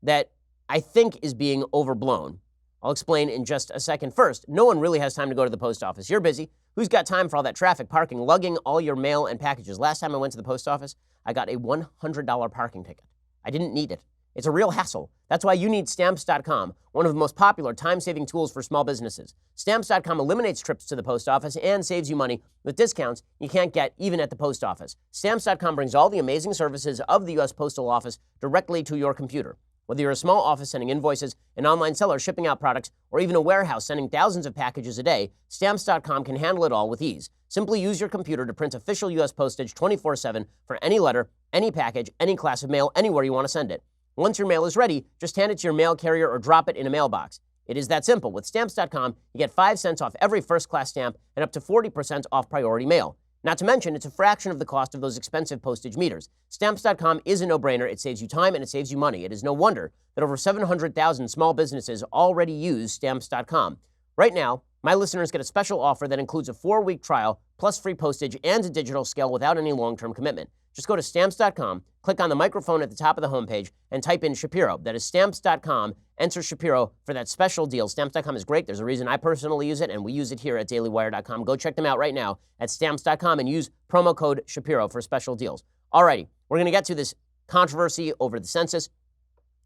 that I think is being overblown. I'll explain in just a second. First, no one really has time to go to the post office. You're busy. Who's got time for all that traffic, parking, lugging all your mail and packages? Last time I went to the post office, I got a $100 parking ticket. I didn't need it. It's a real hassle. That's why you need Stamps.com, one of the most popular time-saving tools for small businesses. Stamps.com eliminates trips to the post office and saves you money with discounts you can't get even at the post office. Stamps.com brings all the amazing services of the U.S. Postal Office directly to your computer. Whether you're a small office sending invoices, an online seller shipping out products, or even a warehouse sending thousands of packages a day, Stamps.com can handle it all with ease. Simply use your computer to print official U.S. postage 24/7 for any letter, any package, any class of mail, anywhere you want to send it. Once your mail is ready, just hand it to your mail carrier or drop it in a mailbox. It is that simple. With Stamps.com, you get 5 cents off every first-class stamp and up to 40% off priority mail. Not to mention, it's a fraction of the cost of those expensive postage meters. Stamps.com is a no-brainer. It saves you time and it saves you money. It is no wonder that over 700,000 small businesses already use Stamps.com. Right now, my listeners get a special offer that includes a 4-week trial, plus free postage and a digital scale without any long-term commitment. Just go to Stamps.com, click on the microphone at the top of the homepage, and type in Shapiro. That is Stamps.com. Enter Shapiro for that special deal. Stamps.com is great. There's a reason I personally use it, and we use it here at DailyWire.com. Go check them out right now at Stamps.com and use promo code Shapiro for special deals. Alrighty, we're going to get to this controversy over the census.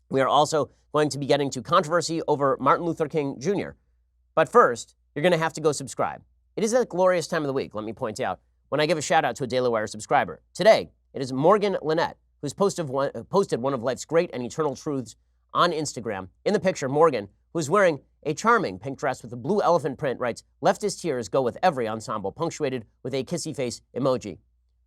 We are also going to be getting to controversy over Martin Luther King Jr. But first, you're going to have to go subscribe. It is a glorious time of the week, let me point out, when I give a shout out to a Daily Wire subscriber. Today, it is Morgan Lynette, who's posted one of life's great and eternal truths on Instagram. In the picture, Morgan, who's wearing a charming pink dress with a blue elephant print, writes, "Leftist tears go with every ensemble," punctuated with a kissy face emoji.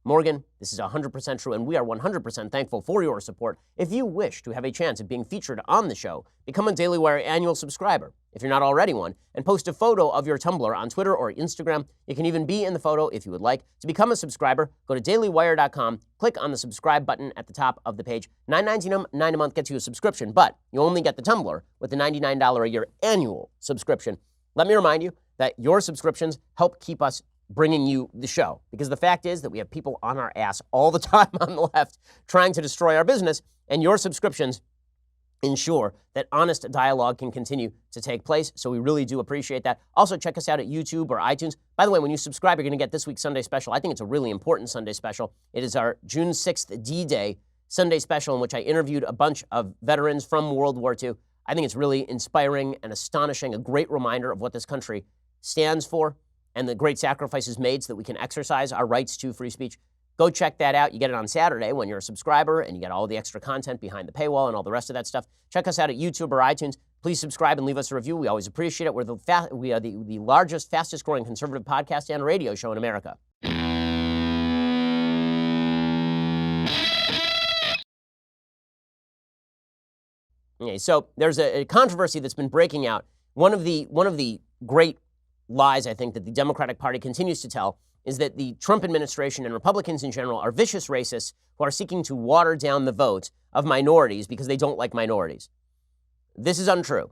Morgan, this is 100% true, and we are 100% thankful for your support. If you wish to have a chance of being featured on the show, become a Daily Wire annual subscriber, if you're not already one, and post a photo of your Tumblr on Twitter or Instagram. You can even be in the photo if you would like. To become a subscriber, go to dailywire.com, click on the subscribe button at the top of the page. $9.99 a month gets you a subscription, but you only get the Tumblr with the $99 a year annual subscription. Let me remind you that your subscriptions help keep us bringing you the show, because the fact is that we have people on our ass all the time on the left trying to destroy our business, and your subscriptions ensure that honest dialogue can continue to take place. So we really do appreciate that. Also, check us out at YouTube or iTunes. By the way, when you subscribe, you're going to get this week's Sunday special. I think it's a really important Sunday special. It is our June 6th D-Day Sunday special, in which I interviewed a bunch of veterans from World War II. I think it's really inspiring and astonishing, a great reminder of what this country stands for and the great sacrifices made so that we can exercise our rights to free speech. Go check that out. You get it on Saturday when you're a subscriber, and you get all the extra content behind the paywall and all the rest of that stuff. Check us out at YouTube or iTunes. Please subscribe and leave us a review. We always appreciate it. We are the largest, fastest growing conservative podcast and radio show in America. Okay, so there's a controversy that's been breaking out. One of the great lies, I think, that the Democratic Party continues to tell is that the Trump administration and Republicans in general are vicious racists who are seeking to water down the vote of minorities because they don't like minorities. This is untrue.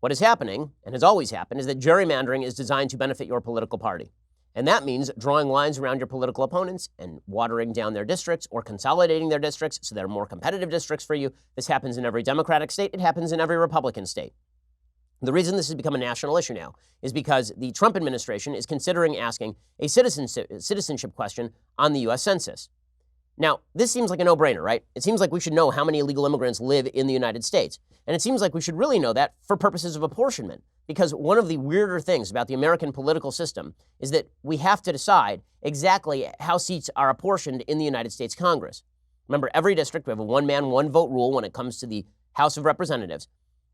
What is happening, and has always happened, is that gerrymandering is designed to benefit your political party. And that means drawing lines around your political opponents and watering down their districts or consolidating their districts so there are more competitive districts for you. This happens in every Democratic state. It happens in every Republican state. The reason this has become a national issue now is because the Trump administration is considering asking a citizenship question on the US Census. Now, this seems like a no-brainer, right? It seems like we should know how many illegal immigrants live in the United States. And it seems like we should really know that for purposes of apportionment. Because one of the weirder things about the American political system is that we have to decide exactly how seats are apportioned in the United States Congress. Remember, every district, we have a one-man, one-vote rule when it comes to the House of Representatives.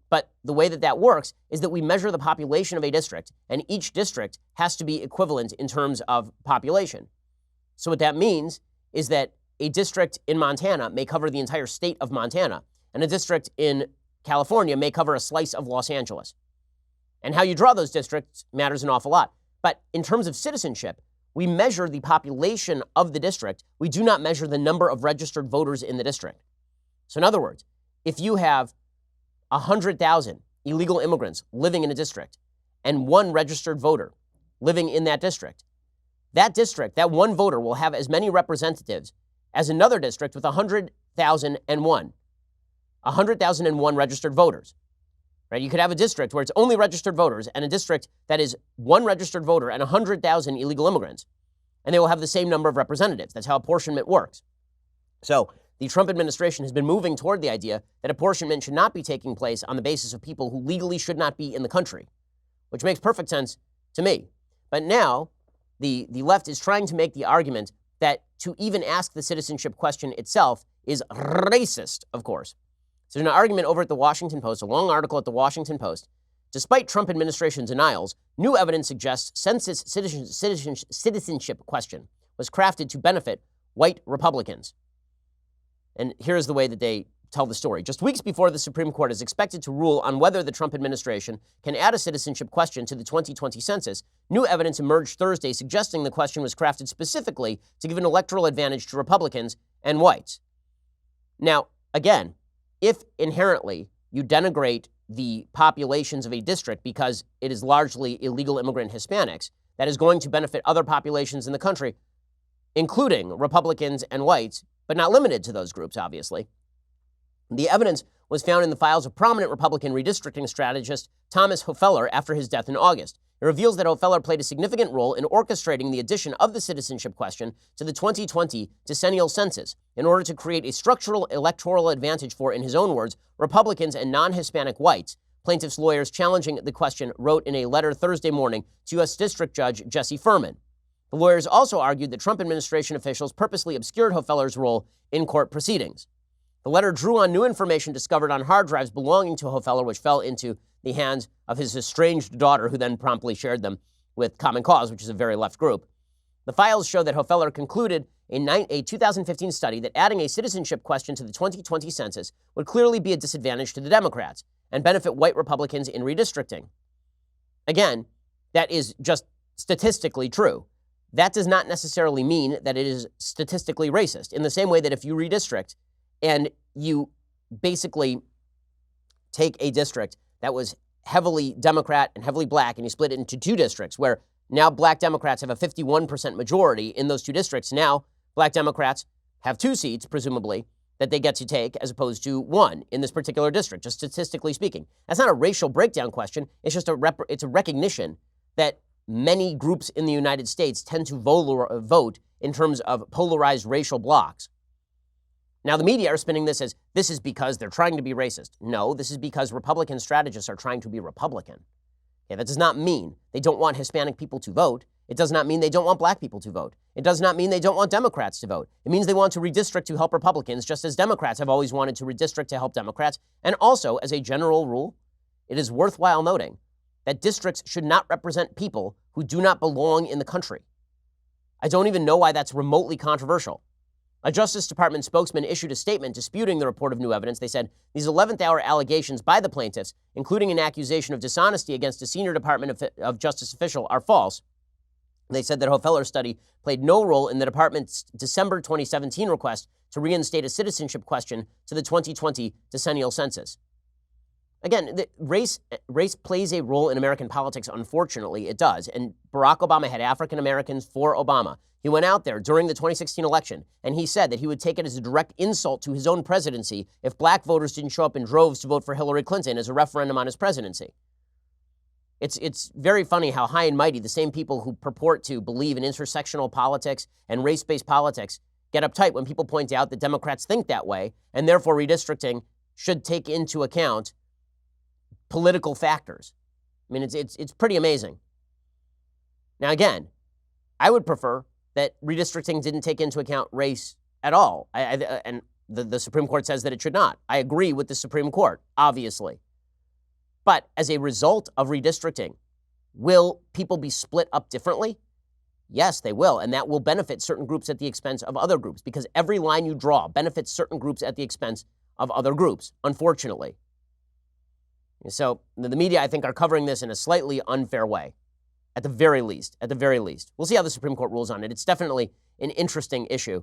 But the way that works is that we measure the population of a district, and each district has to be equivalent in terms of population. So what that means is that a district in Montana may cover the entire state of Montana, and a district in California may cover a slice of Los Angeles. And how you draw those districts matters an awful lot. But in terms of citizenship, we measure the population of the district. We do not measure the number of registered voters in the district. So in other words, if you have 100,000 illegal immigrants living in a district and one registered voter living in that district, that one voter will have as many representatives as another district with 100,001 registered voters. Right? You could have a district where it's only registered voters and a district that is one registered voter and 100,000 illegal immigrants, and they will have the same number of representatives. That's how apportionment works. So the Trump administration has been moving toward the idea that apportionment should not be taking place on the basis of people who legally should not be in the country, which makes perfect sense to me. But now the left is trying to make the argument that to even ask the citizenship question itself is racist, of course. So there's an argument over at the Washington Post, a long article at the Washington Post. Despite Trump administration denials, new evidence suggests census citizenship question was crafted to benefit white Republicans. And here's the way that they tell the story. Just weeks before the Supreme Court is expected to rule on whether the Trump administration can add a citizenship question to the 2020 census, new evidence emerged Thursday suggesting the question was crafted specifically to give an electoral advantage to Republicans and whites. Now, again, if inherently you denigrate the populations of a district because it is largely illegal immigrant Hispanics, that is going to benefit other populations in the country, including Republicans and whites, but not limited to those groups, obviously. The evidence was found in the files of prominent Republican redistricting strategist Thomas Hofeller after his death in August. It reveals that Hofeller played a significant role in orchestrating the addition of the citizenship question to the 2020 decennial census in order to create a structural electoral advantage for, in his own words, Republicans and non-Hispanic whites. Plaintiffs' lawyers challenging the question wrote in a letter Thursday morning to U.S. District Judge Jesse Furman. The lawyers also argued that Trump administration officials purposely obscured Hofeller's role in court proceedings. The letter drew on new information discovered on hard drives belonging to Hofeller, which fell into the hands of his estranged daughter, who then promptly shared them with Common Cause, which is a very left group. The files show that Hofeller concluded in a 2015 study that adding a citizenship question to the 2020 census would clearly be a disadvantage to the Democrats and benefit white Republicans in redistricting. Again, that is just statistically true. That does not necessarily mean that it is statistically racist, in the same way that if you redistrict and you basically take a district that was heavily Democrat and heavily black, and you split it into two districts where now black Democrats have a 51% majority in those two districts. Now black Democrats have 2 seats, presumably, that they get to take as opposed to 1 in this particular district, just statistically speaking. That's not a racial breakdown question. It's just it's a recognition that many groups in the United States tend to vote in terms of polarized racial blocs. Now, the media are spinning this as this is because they're trying to be racist. No, this is because Republican strategists are trying to be Republican. Okay, that does not mean they don't want Hispanic people to vote. It does not mean they don't want black people to vote. It does not mean they don't want Democrats to vote. It means they want to redistrict to help Republicans, just as Democrats have always wanted to redistrict to help Democrats. And also, as a general rule, it is worthwhile noting that districts should not represent people who do not belong in the country. I don't even know why that's remotely controversial. A Justice Department spokesman issued a statement disputing the report of new evidence. They said these 11th-hour allegations by the plaintiffs, including an accusation of dishonesty against a senior Department of Justice official, are false. They said that Hofeller's study played no role in the department's December 2017 request to reinstate a citizenship question to the 2020 decennial census. Again, race plays a role in American politics. Unfortunately, it does. And Barack Obama had African Americans for Obama. He went out there during the 2016 election, and he said that he would take it as a direct insult to his own presidency if black voters didn't show up in droves to vote for Hillary Clinton as a referendum on his presidency. It's very funny how high and mighty the same people who purport to believe in intersectional politics and race-based politics get uptight when people point out that Democrats think that way, and therefore redistricting should take into account political factors. I mean, it's pretty amazing. Now, again, I would prefer that redistricting didn't take into account race at all. And the Supreme Court says that it should not. I agree with the Supreme Court, obviously. But as a result of redistricting, will people be split up differently? Yes, they will, and that will benefit certain groups at the expense of other groups, because every line you draw benefits certain groups at the expense of other groups, unfortunately. So the media, I think, are covering this in a slightly unfair way, at the very least. We'll see how the Supreme Court rules on it. It's definitely an interesting issue,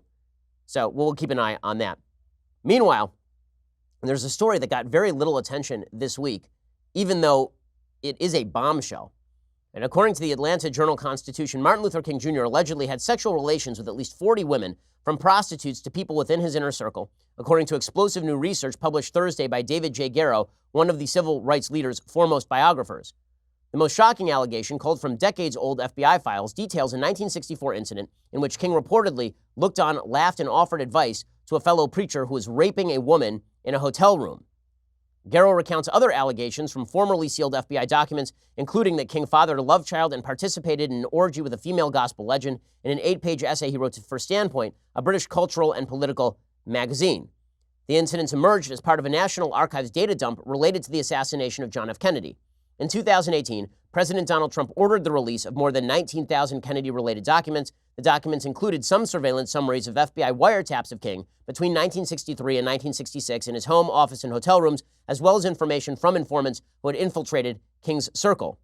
so we'll keep an eye on that. Meanwhile, there's a story that got very little attention this week, even though it is a bombshell. And according to the Atlanta Journal-Constitution, Martin Luther King Jr. allegedly had sexual relations with at least 40 women, from prostitutes to people within his inner circle, according to explosive new research published Thursday by David J. Garrow, one of the civil rights leader's foremost biographers. The most shocking allegation, culled from decades-old FBI files, details a 1964 incident in which King reportedly looked on, laughed, and offered advice to a fellow preacher who was raping a woman in a hotel room. Garrow recounts other allegations from formerly sealed FBI documents, including that King fathered a love child and participated in an orgy with a female gospel legend in an 8-page essay he wrote for Standpoint, a British cultural and political magazine. The incidents emerged as part of a National Archives data dump related to the assassination of John F. Kennedy. In 2018, President Donald Trump ordered the release of more than 19,000 Kennedy-related documents. The documents included some surveillance summaries of FBI wiretaps of King between 1963 and 1966 in his home, office, and hotel rooms, as well as information from informants who had infiltrated King's circle.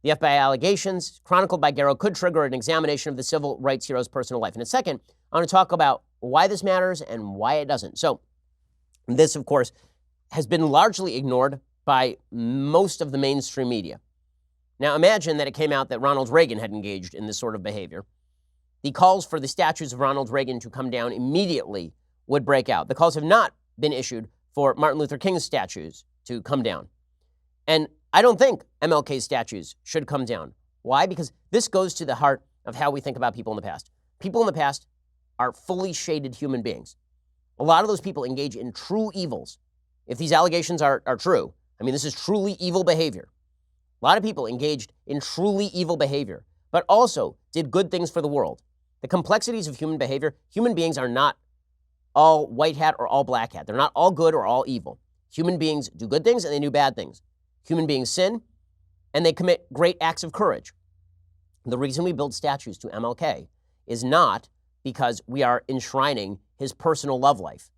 The FBI allegations, chronicled by Garrow, could trigger an examination of the civil rights hero's personal life. In a second, I want to talk about why this matters and why it doesn't. So, this, of course, has been largely ignored by most of the mainstream media. Now, imagine that it came out that Ronald Reagan had engaged in this sort of behavior. The calls for the statues of Ronald Reagan to come down immediately would break out. The calls have not been issued for Martin Luther King's statues to come down. And I don't think MLK's statues should come down. Why? Because this goes to the heart of how we think about people in the past. People in the past are fully shaded human beings. A lot of those people engage in true evils. If these allegations are true, I mean, this is truly evil behavior. A lot of people engaged in truly evil behavior, but also did good things for the world. The complexities of human behavior, human beings are not all white hat or all black hat. They're not all good or all evil. Human beings do good things and they do bad things. Human beings sin and they commit great acts of courage. The reason we build statues to MLK is not because we are enshrining his personal love life,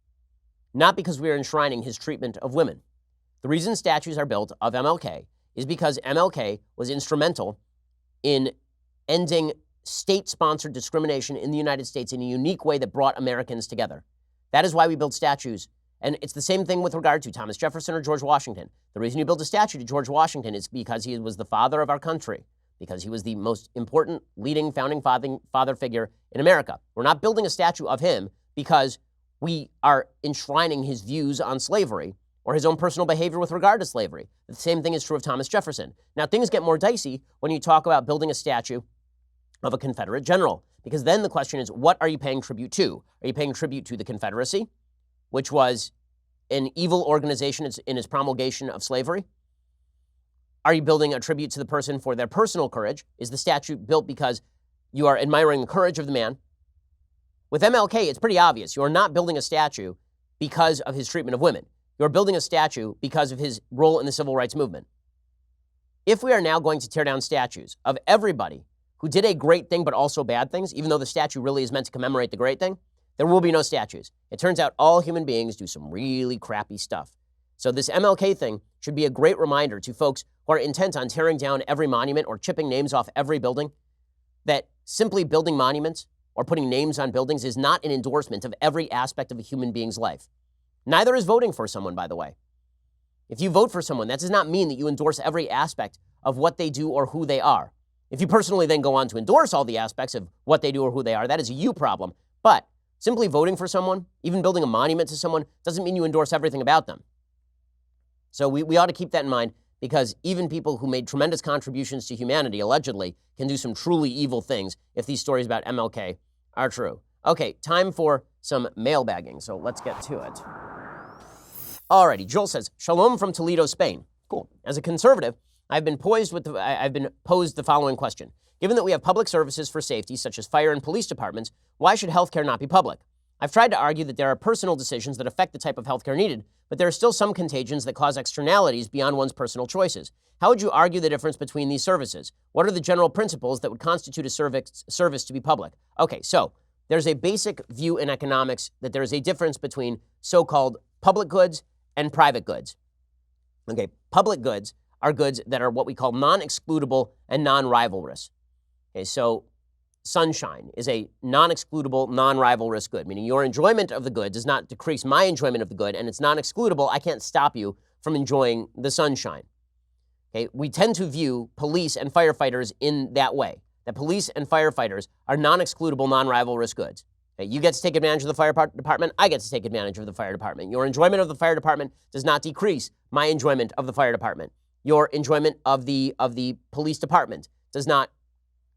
not because we are enshrining his treatment of women. The reason statues are built of MLK is because MLK was instrumental in ending state-sponsored discrimination in the United States in a unique way that brought Americans together. That is why we build statues. And it's the same thing with regard to Thomas Jefferson or George Washington. The reason you build a statue to George Washington is because he was the father of our country, because he was the most important leading founding father figure in America. We're not building a statue of him because we are enshrining his views on slavery or his own personal behavior with regard to slavery. The same thing is true of Thomas Jefferson. Now, things get more dicey when you talk about building a statue of a Confederate general, because then the question is, what are you paying tribute to? Are you paying tribute to the Confederacy, which was an evil organization in its promulgation of slavery? Are you building a tribute to the person for their personal courage? Is the statue built because you are admiring the courage of the man? With MLK, it's pretty obvious. You are not building a statue because of his treatment of women. You're building a statue because of his role in the civil rights movement. If we are now going to tear down statues of everybody who did a great thing but also bad things, even though the statue really is meant to commemorate the great thing, there will be no statues. It turns out all human beings do some really crappy stuff. So this MLK thing should be a great reminder to folks who are intent on tearing down every monument or chipping names off every building, that simply building monuments or putting names on buildings is not an endorsement of every aspect of a human being's life. Neither is voting for someone, by the way. If you vote for someone, that does not mean that you endorse every aspect of what they do or who they are. If you personally then go on to endorse all the aspects of what they do or who they are, that is a you problem. But simply voting for someone, even building a monument to someone, doesn't mean you endorse everything about them. So we ought to keep that in mind, because even people who made tremendous contributions to humanity, allegedly, can do some truly evil things if these stories about MLK are true. Okay, time for some mailbagging, so let's get to it. Alrighty, Joel says, Shalom from Toledo, Spain. Cool. As a conservative, I've been posed the following question. Given that we have public services for safety, such as fire and police departments, why should healthcare not be public? I've tried to argue that there are personal decisions that affect the type of healthcare needed, but there are still some contagions that cause externalities beyond one's personal choices. How would you argue the difference between these services? What are the general principles that would constitute a service to be public? Okay, so there's a basic view in economics that there is a difference between so-called public goods and private goods. Okay, public goods are goods that are what we call non-excludable and non-rivalrous. Okay, so sunshine is a non-excludable, non-rivalrous good, meaning your enjoyment of the good does not decrease my enjoyment of the good, and it's non-excludable. I can't stop you from enjoying the sunshine. Okay, we tend to view police and firefighters in that way, that police and firefighters are non-excludable, non-rivalrous goods. Okay, you get to take advantage of the fire department, I get to take advantage of the fire department. Your enjoyment of the fire department does not decrease my enjoyment of the fire department. Your enjoyment of the police department does not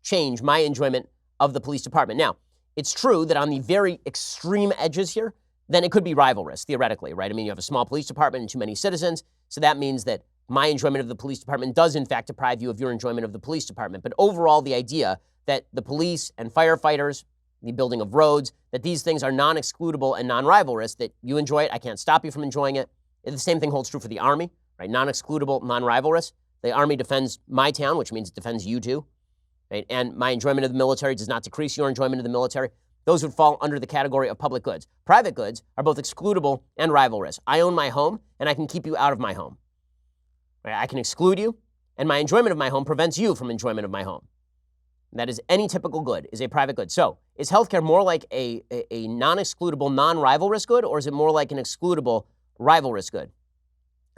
change my enjoyment of the police department. Now, it's true that on the very extreme edges here, then it could be rivalrous, theoretically, right? I mean, you have a small police department and too many citizens, so that means that my enjoyment of the police department does, in fact, deprive you of your enjoyment of the police department. But overall, the idea that the police and firefighters, the building of roads, that these things are non-excludable and non-rivalrous, that you enjoy it, I can't stop you from enjoying it. The same thing holds true for the Army, right? Non-excludable, non-rivalrous. The Army defends my town, which means it defends you too. Right? And my enjoyment of the military does not decrease your enjoyment of the military. Those would fall under the category of public goods. Private goods are both excludable and rivalrous. I own my home, and I can keep you out of my home. Right? I can exclude you, and my enjoyment of my home prevents you from enjoyment of my home. That is, any typical good is a private good. So is healthcare more like a non-excludable, non-rivalrous good, or is it more like an excludable, rivalrous good?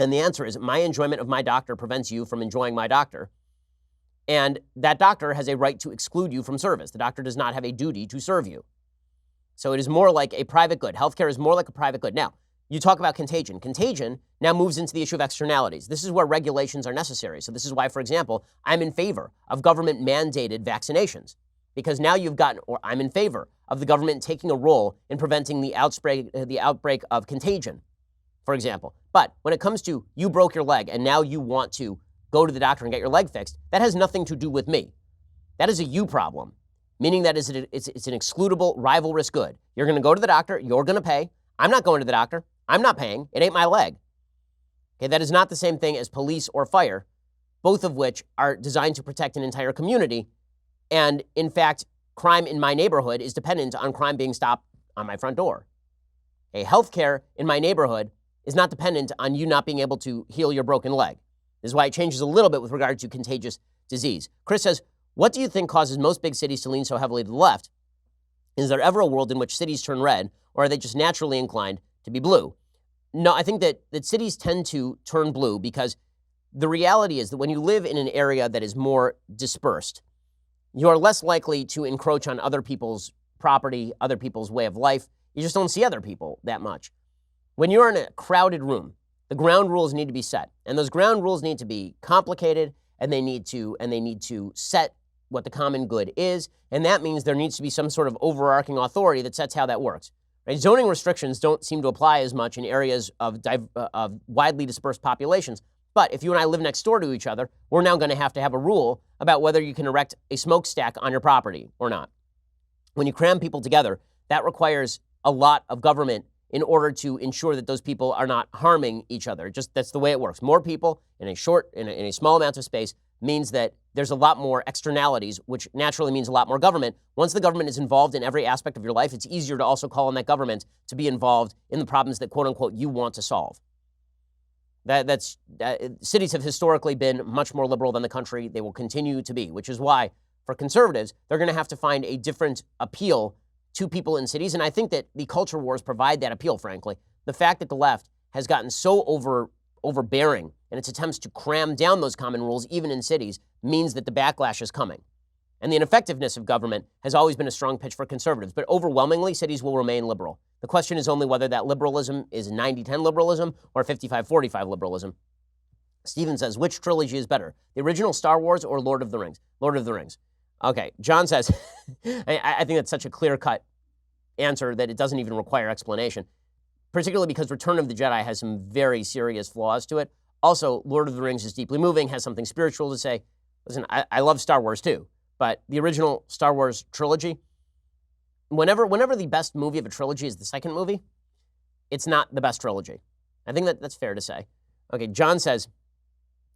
And the answer is my enjoyment of my doctor prevents you from enjoying my doctor. And that doctor has a right to exclude you from service. The doctor does not have a duty to serve you. So it is more like a private good. Healthcare is more like a private good. Now, you talk about contagion. Contagion now moves into the issue of externalities. This is where regulations are necessary. So this is why, for example, I'm in favor of government-mandated vaccinations. Because now I'm in favor of the government taking a role in preventing the outbreak of contagion, for example. But when it comes to you broke your leg and now you want to go to the doctor and get your leg fixed, that has nothing to do with me. That is a you problem, meaning that it's an excludable, rivalrous good. You're going to go to the doctor, you're going to pay. I'm not going to the doctor. I'm not paying. It ain't my leg. Okay, that is not the same thing as police or fire, both of which are designed to protect an entire community. And in fact, crime in my neighborhood is dependent on crime being stopped on my front door. Okay, healthcare in my neighborhood is not dependent on you not being able to heal your broken leg. This is why it changes a little bit with regard to contagious disease. Chris says, what do you think causes most big cities to lean so heavily to the left? Is there ever a world in which cities turn red, or are they just naturally inclined to be blue? No, I think that cities tend to turn blue because the reality is that when you live in an area that is more dispersed, you are less likely to encroach on other people's property, other people's way of life. You just don't see other people that much. When you're in a crowded room, the ground rules need to be set. And those ground rules need to be complicated, and they need to set what the common good is. And that means there needs to be some sort of overarching authority that sets how that works. Right? Zoning restrictions don't seem to apply as much in areas of widely dispersed populations. But if you and I live next door to each other, we're now going to have a rule about whether you can erect a smokestack on your property or not. When you cram people together, that requires a lot of government in order to ensure that those people are not harming each other. Just that's the way it works. More people in a small amount of space means that there's a lot more externalities, which naturally means a lot more government. Once the government is involved in every aspect of your life, it's easier to also call on that government to be involved in the problems that, quote unquote, you want to solve. Cities have historically been much more liberal than the country. They will continue to be, which is why for conservatives, they're going to have to find a different appeal to people in cities. And I think that the culture wars provide that appeal, frankly. The fact that the left has gotten so overbearing in its attempts to cram down those common rules, even in cities, means that the backlash is coming. And the ineffectiveness of government has always been a strong pitch for conservatives. But overwhelmingly, cities will remain liberal. The question is only whether that liberalism is 90-10 liberalism or 55-45 liberalism. Stephen says, which trilogy is better, the original Star Wars or Lord of the Rings? Lord of the Rings. Okay, John says, I think that's such a clear-cut answer that it doesn't even require explanation, particularly because Return of the Jedi has some very serious flaws to it. Also, Lord of the Rings is deeply moving, has something spiritual to say. Listen, I love Star Wars too, but the original Star Wars trilogy, whenever the best movie of a trilogy is the second movie, it's not the best trilogy. I think that's fair to say. Okay, John says,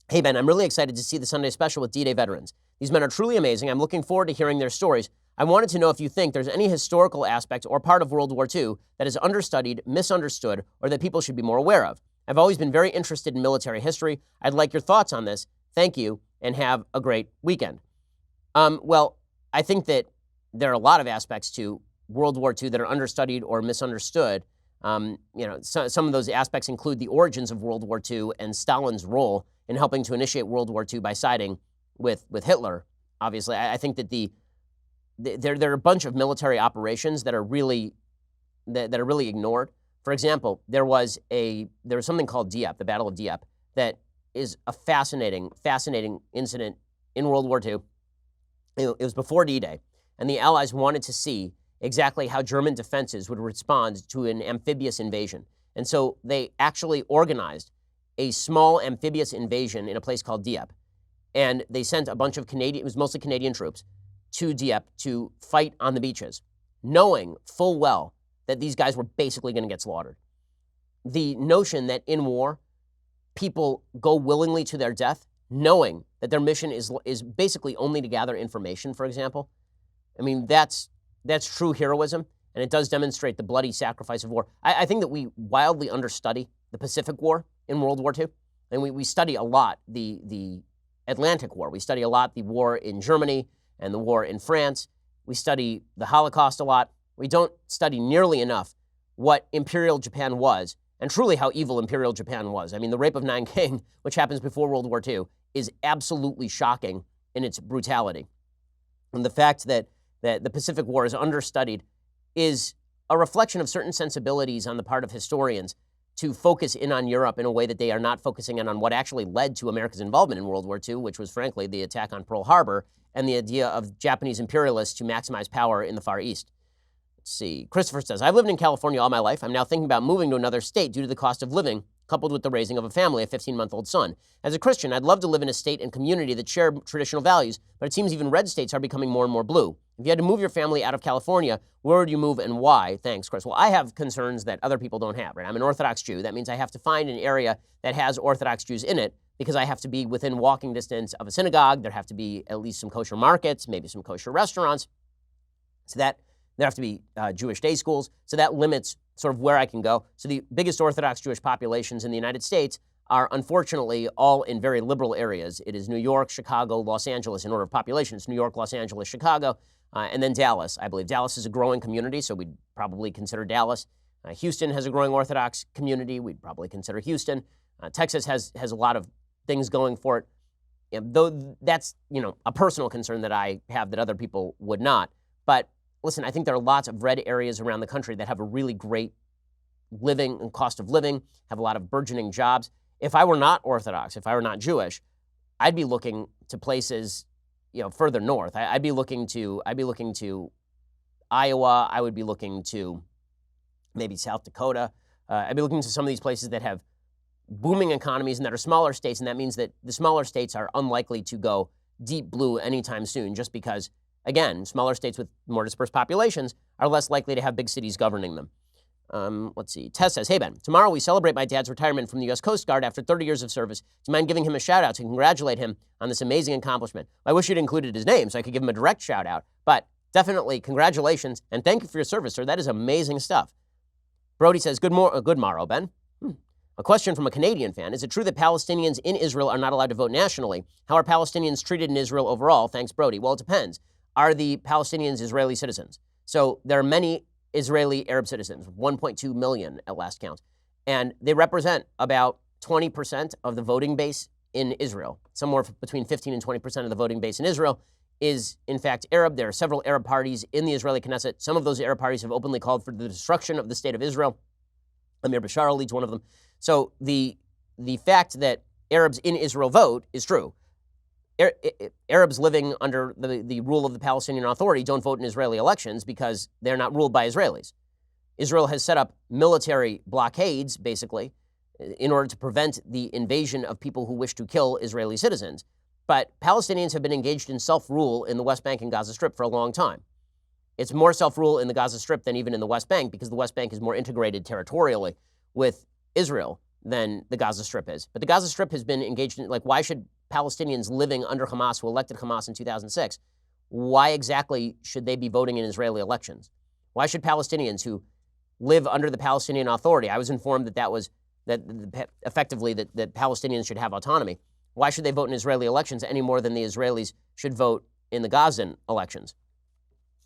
hey, Ben, I'm really excited to see the Sunday special with D-Day veterans. These men are truly amazing. I'm looking forward to hearing their stories. I wanted to know if you think there's any historical aspect or part of World War II that is understudied, misunderstood, or that people should be more aware of. I've always been very interested in military history. I'd like your thoughts on this. Thank you, and have a great weekend. Well, I think that there are a lot of aspects to World War II that are understudied or misunderstood. Some of those aspects include the origins of World War II and Stalin's role in helping to initiate World War II by siding with Hitler. Obviously, I think that there are a bunch of military operations that are really ignored. For example, there was something called Dieppe, the Battle of Dieppe, that is a fascinating incident in World War II. It was before D-Day, and the Allies wanted to see exactly how German defenses would respond to an amphibious invasion. And so they actually organized a small amphibious invasion in a place called Dieppe. And they sent a bunch of it was mostly Canadian troops, to Dieppe to fight on the beaches, knowing full well that these guys were basically going to get slaughtered. The notion that in war, people go willingly to their death, knowing that their mission is basically only to gather information, for example. I mean, that's true heroism, and it does demonstrate the bloody sacrifice of war. I think that we wildly understudy the Pacific War in World War II, and we study a lot the Atlantic War. We study a lot the war in Germany and the war in France. We study the Holocaust a lot. We don't study nearly enough what Imperial Japan was, and truly how evil Imperial Japan was. I mean, the rape of Nanking, which happens before World War II, is absolutely shocking in its brutality. And the fact that the Pacific War is understudied is a reflection of certain sensibilities on the part of historians to focus in on Europe in a way that they are not focusing in on what actually led to America's involvement in World War II, which was, frankly, the attack on Pearl Harbor and the idea of Japanese imperialists to maximize power in the Far East. Let's see. Christopher says, I've lived in California all my life. I'm now thinking about moving to another state due to the cost of living, coupled with the raising of a family, a 15-month-old son. As a Christian, I'd love to live in a state and community that share traditional values, but it seems even red states are becoming more and more blue. If you had to move your family out of California, where would you move and why? Thanks, Chris. Well, I have concerns that other people don't have, right? I'm an Orthodox Jew. That means I have to find an area that has Orthodox Jews in it because I have to be within walking distance of a synagogue. There have to be at least some kosher markets, maybe some kosher restaurants. So that there have to be Jewish day schools. So that limits sort of where I can go. So the biggest Orthodox Jewish populations in the United States are unfortunately all in very liberal areas. It is New York, Chicago, Los Angeles in order of population. It's New York, Los Angeles, Chicago, and then Dallas, I believe. Dallas is a growing community, so we'd probably consider Dallas. Houston has a growing Orthodox community. We'd probably consider Houston. Texas has a lot of things going for it. Though that's, a personal concern that I have that other people would not. But listen, I think there are lots of red areas around the country that have a really great living and cost of living, have a lot of burgeoning jobs. If I were not Orthodox, if I were not Jewish, I'd be looking to places, further north. I'd be looking to Iowa. I would be looking to maybe South Dakota. I'd be looking to some of these places that have booming economies and that are smaller states, and that means that the smaller states are unlikely to go deep blue anytime soon, just because, again, smaller states with more dispersed populations are less likely to have big cities governing them. Let's see. Tess says, hey, Ben, tomorrow we celebrate my dad's retirement from the U.S. Coast Guard after 30 years of service. Do you mind giving him a shout-out to congratulate him on this amazing accomplishment? I wish you'd included his name so I could give him a direct shout-out, but definitely congratulations and thank you for your service, sir. That is amazing stuff. Brody says, good morrow, Ben. A question from a Canadian fan. Is it true that Palestinians in Israel are not allowed to vote nationally? How are Palestinians treated in Israel overall? Thanks, Brody. Well, it depends. Are the Palestinians Israeli citizens? So there are many Israeli Arab citizens, 1.2 million at last count. And they represent about 20% of the voting base in Israel. Somewhere between 15 and 20% of the voting base in Israel is, in fact, Arab. There are several Arab parties in the Israeli Knesset. Some of those Arab parties have openly called for the destruction of the state of Israel. Amir Bashar leads one of them. So the fact that Arabs in Israel vote is true. Arabs living under the rule of the Palestinian Authority don't vote in Israeli elections because they're not ruled by Israelis. Israel has set up military blockades, basically, in order to prevent the invasion of people who wish to kill Israeli citizens. But Palestinians have been engaged in self-rule in the West Bank and Gaza Strip for a long time. It's more self-rule in the Gaza Strip than even in the West Bank because the West Bank is more integrated territorially with Israel than the Gaza Strip is. But the Gaza Strip has been engaged in, like, why should Palestinians living under Hamas, who elected Hamas in 2006, why exactly should they be voting in Israeli elections? Why should Palestinians who live under the Palestinian Authority, I was informed that effectively that Palestinians should have autonomy, why should they vote in Israeli elections any more than the Israelis should vote in the Gazan elections?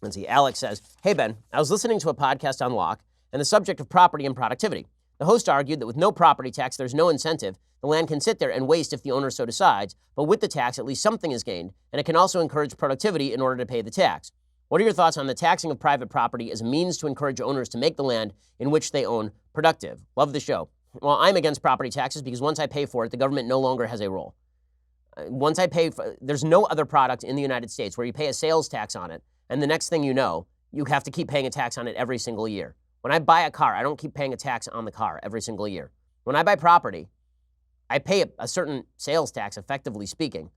Let's see, Alex says, hey, Ben, I was listening to a podcast on Locke and the subject of property and productivity. The host argued that with no property tax, there's no incentive. The land can sit there and waste if the owner so decides, but with the tax, at least something is gained, and it can also encourage productivity in order to pay the tax. What are your thoughts on the taxing of private property as a means to encourage owners to make the land in which they own productive? Love the show. Well, I'm against property taxes because once I pay for it, the government no longer has a role. Once I pay for, there's no other product in the United States where you pay a sales tax on it, and the next thing you know, you have to keep paying a tax on it every single year. When I buy a car, I don't keep paying a tax on the car every single year. When I buy property, I pay a certain sales tax, effectively speaking,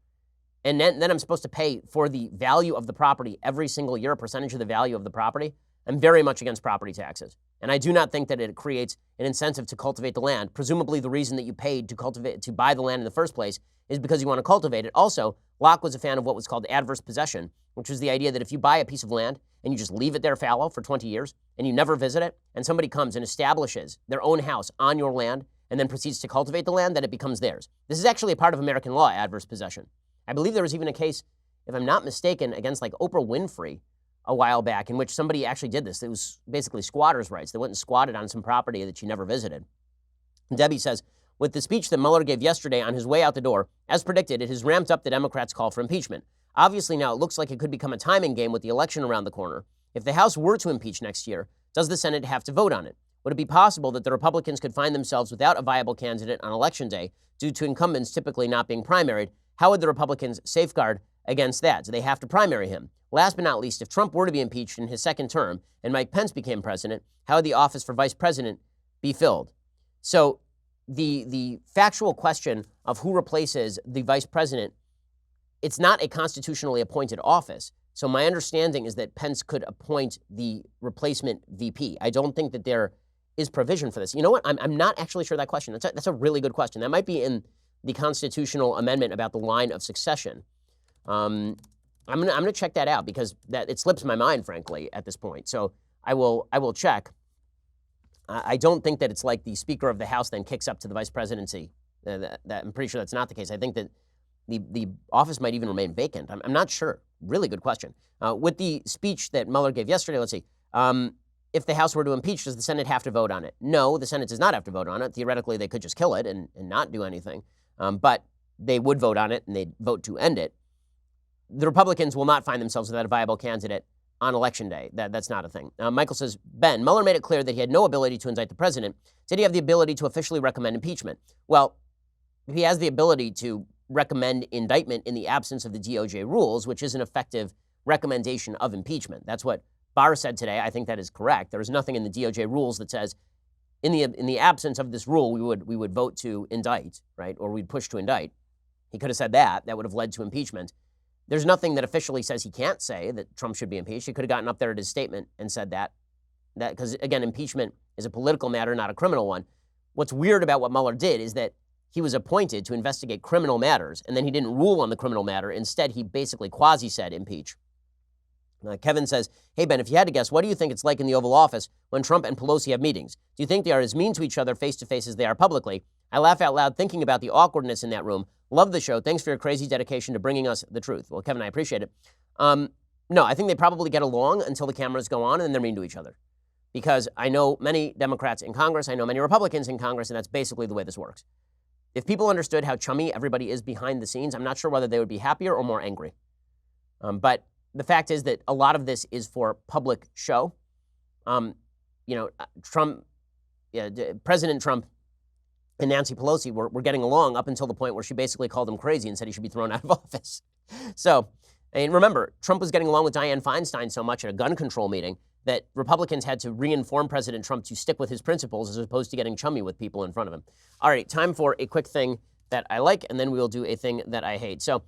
and then I'm supposed to pay for the value of the property every single year, a percentage of the value of the property. I'm very much against property taxes. And I do not think that it creates an incentive to cultivate the land. Presumably the reason that you paid to buy the land in the first place is because you want to cultivate it. Also, Locke was a fan of what was called adverse possession, which was the idea that if you buy a piece of land and you just leave it there fallow for 20 years and you never visit it, and somebody comes and establishes their own house on your land and then proceeds to cultivate the land, then it becomes theirs. This is actually a part of American law, adverse possession. I believe there was even a case, if I'm not mistaken, against like Oprah Winfrey a while back in which somebody actually did this. It was basically squatters' rights. They went and squatted on some property that she never visited. And Debbie says, with the speech that Mueller gave yesterday on his way out the door, as predicted, it has ramped up the Democrats' call for impeachment. Obviously now it looks like it could become a timing game with the election around the corner. If the House were to impeach next year, does the Senate have to vote on it? Would it be possible that the Republicans could find themselves without a viable candidate on Election Day due to incumbents typically not being primaried? How would the Republicans safeguard against that? Do they have to primary him? Last but not least, if Trump were to be impeached in his second term and Mike Pence became president, how would the office for vice president be filled? So the factual question of who replaces the vice president, it's not a constitutionally appointed office. So my understanding is that Pence could appoint the replacement VP. I don't think that there is provision for this. You know what? I'm not actually sure that question. That's a really good question. That might be in the constitutional amendment about the line of succession. I'm gonna check that out because it slips my mind, frankly, at this point. So I will check. I don't think that it's like the Speaker of the House then kicks up to the vice presidency. I'm pretty sure that's not the case. I think that the office might even remain vacant. I'm not sure. Really good question. With the speech that Mueller gave yesterday, let's see. If the House were to impeach, does the Senate have to vote on it? No, the Senate does not have to vote on it. Theoretically, they could just kill it and not do anything. But they would vote on it and they'd vote to end it. The Republicans will not find themselves without a viable candidate on Election Day. That's not a thing. Michael says, Ben, Mueller made it clear that he had no ability to indict the president. Did he have the ability to officially recommend impeachment? Well, he has the ability to recommend indictment in the absence of the DOJ rules, which is an effective recommendation of impeachment. That's what Barr said today. I think that is correct. There is nothing in the DOJ rules that says in the absence of this rule, we would vote to indict, right? Or we'd push to indict. He could have said that. That would have led to impeachment. There's nothing that officially says he can't say that Trump should be impeached. He could have gotten up there at his statement and said that because, again, impeachment is a political matter, not a criminal one. What's weird about what Mueller did is that he was appointed to investigate criminal matters, and then he didn't rule on the criminal matter. Instead, he basically quasi-said impeach. Kevin says, hey, Ben, if you had to guess, what do you think it's like in the Oval Office when Trump and Pelosi have meetings? Do you think they are as mean to each other face-to-face as they are publicly? I laugh out loud thinking about the awkwardness in that room. Love the show. Thanks for your crazy dedication to bringing us the truth. Well, Kevin, I appreciate it. No, I think they probably get along until the cameras go on and then they're mean to each other. Because I know many Democrats in Congress, I know many Republicans in Congress, and that's basically the way this works. If people understood how chummy everybody is behind the scenes, I'm not sure whether they would be happier or more angry. But the fact is that a lot of this is for public show. President Trump and Nancy Pelosi were getting along up until the point where she basically called him crazy and said he should be thrown out of office. So, and remember, Trump was getting along with Dianne Feinstein so much at a gun control meeting that Republicans had to re-inform President Trump to stick with his principles as opposed to getting chummy with people in front of him. All right, time for a quick thing that I like, and then we will do a thing that I hate. So,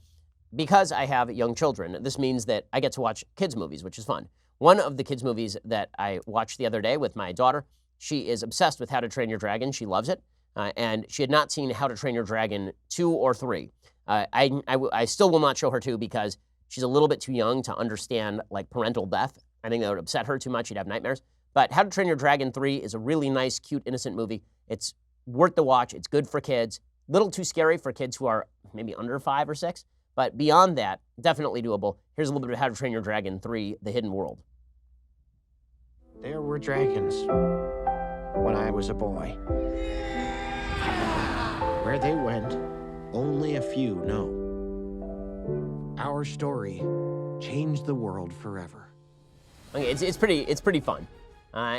because I have young children, this means that I get to watch kids' movies, which is fun. One of the kids' movies that I watched the other day with my daughter, she is obsessed with How to Train Your Dragon. She loves it. And she had not seen How to Train Your Dragon 2 or 3. I still will not show her 2 because she's a little bit too young to understand like parental death. I think that would upset her too much. She'd have nightmares. But How to Train Your Dragon 3 is a really nice, cute, innocent movie. It's worth the watch. It's good for kids. A little too scary for kids who are maybe under 5 or 6. But beyond that, definitely doable. Here's a little bit of How to Train Your Dragon 3, The Hidden World. There were dragons when I was a boy. Where they went, only a few know. Our story changed the world forever. Okay, it's pretty fun.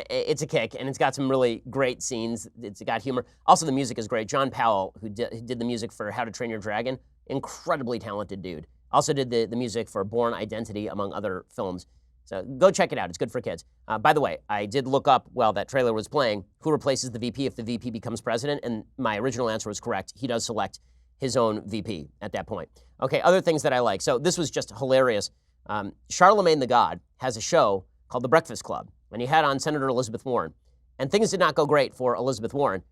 It's a kick, and it's got some really great scenes. It's got humor. Also, the music is great. John Powell, who did the music for How to Train Your Dragon, incredibly talented dude. Also did the music for Born Identity, among other films. So go check it out. It's good for kids. By the way, I did look up while that trailer was playing who replaces the VP if the VP becomes president, and my original answer was correct. He does select his own VP at that point. Okay, other things that I like. So this was just hilarious. Charlemagne the God has a show called The Breakfast Club, and he had on Senator Elizabeth Warren. And things did not go great for Elizabeth Warren.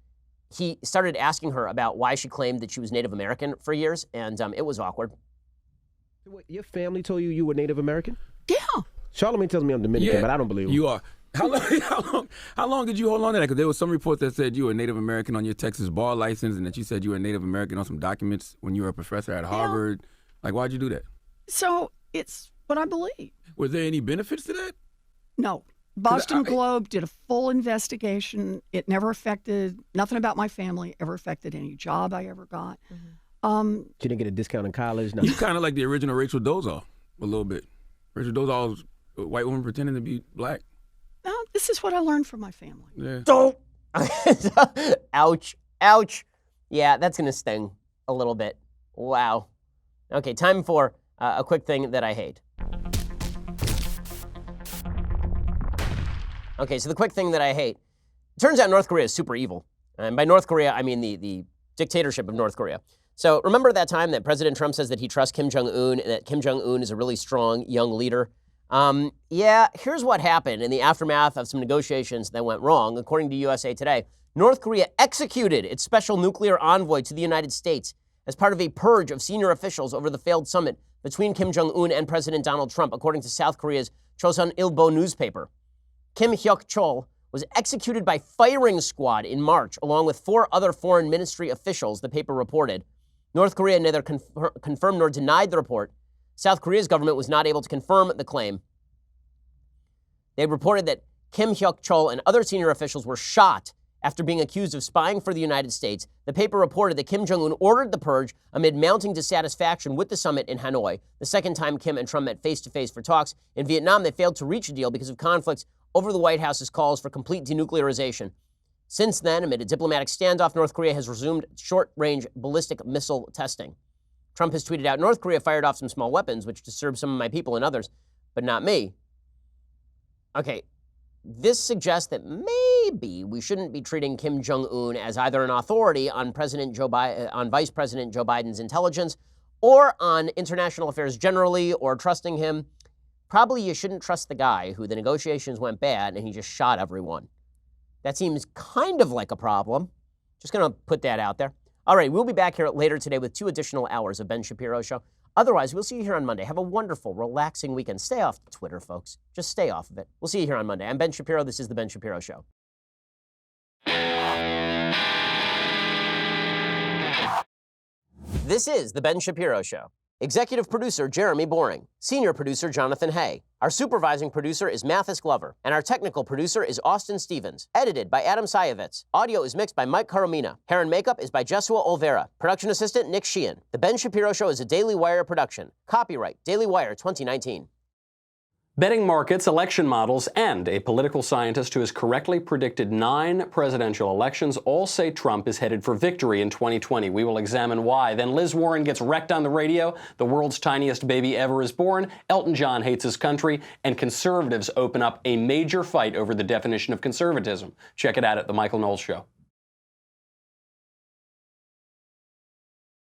He started asking her about why she claimed that she was Native American for years, and it was awkward. Your family told you were Native American? Yeah. Charlemagne tells me I'm Dominican, but I don't believe him. You are. How long did you hold on to that? Because there was some report that said you were Native American on your Texas bar license and that you said you were Native American on some documents when you were a professor at Harvard. Like, why'd you do that? So it's what I believe. Was there any benefits to that? No. Boston Globe did a full investigation. It never affected, nothing about my family ever affected any job I ever got. You didn't get a discount in college? No. You kind of like the original Rachel Dolezal a little bit. Rachel Dolezal was a white woman pretending to be black. No, this is what I learned from my family. Yeah. Don't. Ouch. Ouch. Yeah, that's going to sting a little bit. Wow. Okay, time for a quick thing that I hate. Okay, so the quick thing that I hate. Turns out North Korea is super evil. And by North Korea, I mean the dictatorship of North Korea. So remember that time that President Trump says that he trusts Kim Jong-un and that Kim Jong-un is a really strong young leader? Yeah, here's what happened in the aftermath of some negotiations that went wrong. According to USA Today, North Korea executed its special nuclear envoy to the United States as part of a purge of senior officials over the failed summit between Kim Jong-un and President Donald Trump, according to South Korea's Chosun Ilbo newspaper. Kim Hyok-chol was executed by firing squad in March, along with 4 other foreign ministry officials, the paper reported. North Korea neither confirmed nor denied the report. South Korea's government was not able to confirm the claim. They reported that Kim Hyok-chol and other senior officials were shot after being accused of spying for the United States. The paper reported that Kim Jong-un ordered the purge amid mounting dissatisfaction with the summit in Hanoi. The second time Kim and Trump met face-to-face for talks. In Vietnam, they failed to reach a deal because of conflicts over the White House's calls for complete denuclearization. Since then, amid a diplomatic standoff, North Korea has resumed short-range ballistic missile testing. Trump has tweeted out, North Korea fired off some small weapons, which disturbed some of my people and others, but not me. Okay, this suggests that maybe we shouldn't be treating Kim Jong-un as either an authority on Vice President Joe Biden's intelligence or on international affairs generally, or trusting him. Probably you shouldn't trust the guy who the negotiations went bad and he just shot everyone. That seems kind of like a problem. Just going to put that out there. All right, we'll be back here later today with 2 additional hours of Ben Shapiro Show. Otherwise, we'll see you here on Monday. Have a wonderful, relaxing weekend. Stay off Twitter, folks. Just stay off of it. We'll see you here on Monday. I'm Ben Shapiro. This is The Ben Shapiro Show. This is The Ben Shapiro Show. Executive producer Jeremy Boring. Senior producer Jonathan Hay. Our supervising producer is Mathis Glover. And our technical producer is Austin Stevens. Edited by Adam Sayevitz. Audio is mixed by Mike Caromina. Hair and makeup is by Jesua Olvera. Production assistant Nick Sheehan. The Ben Shapiro Show is a Daily Wire production. Copyright Daily Wire 2019. Betting markets, election models, and a political scientist who has correctly predicted 9 presidential elections all say Trump is headed for victory in 2020. We will examine why. Then Liz Warren gets wrecked on the radio, the world's tiniest baby ever is born, Elton John hates his country, and conservatives open up a major fight over the definition of conservatism. Check it out at The Michael Knowles Show.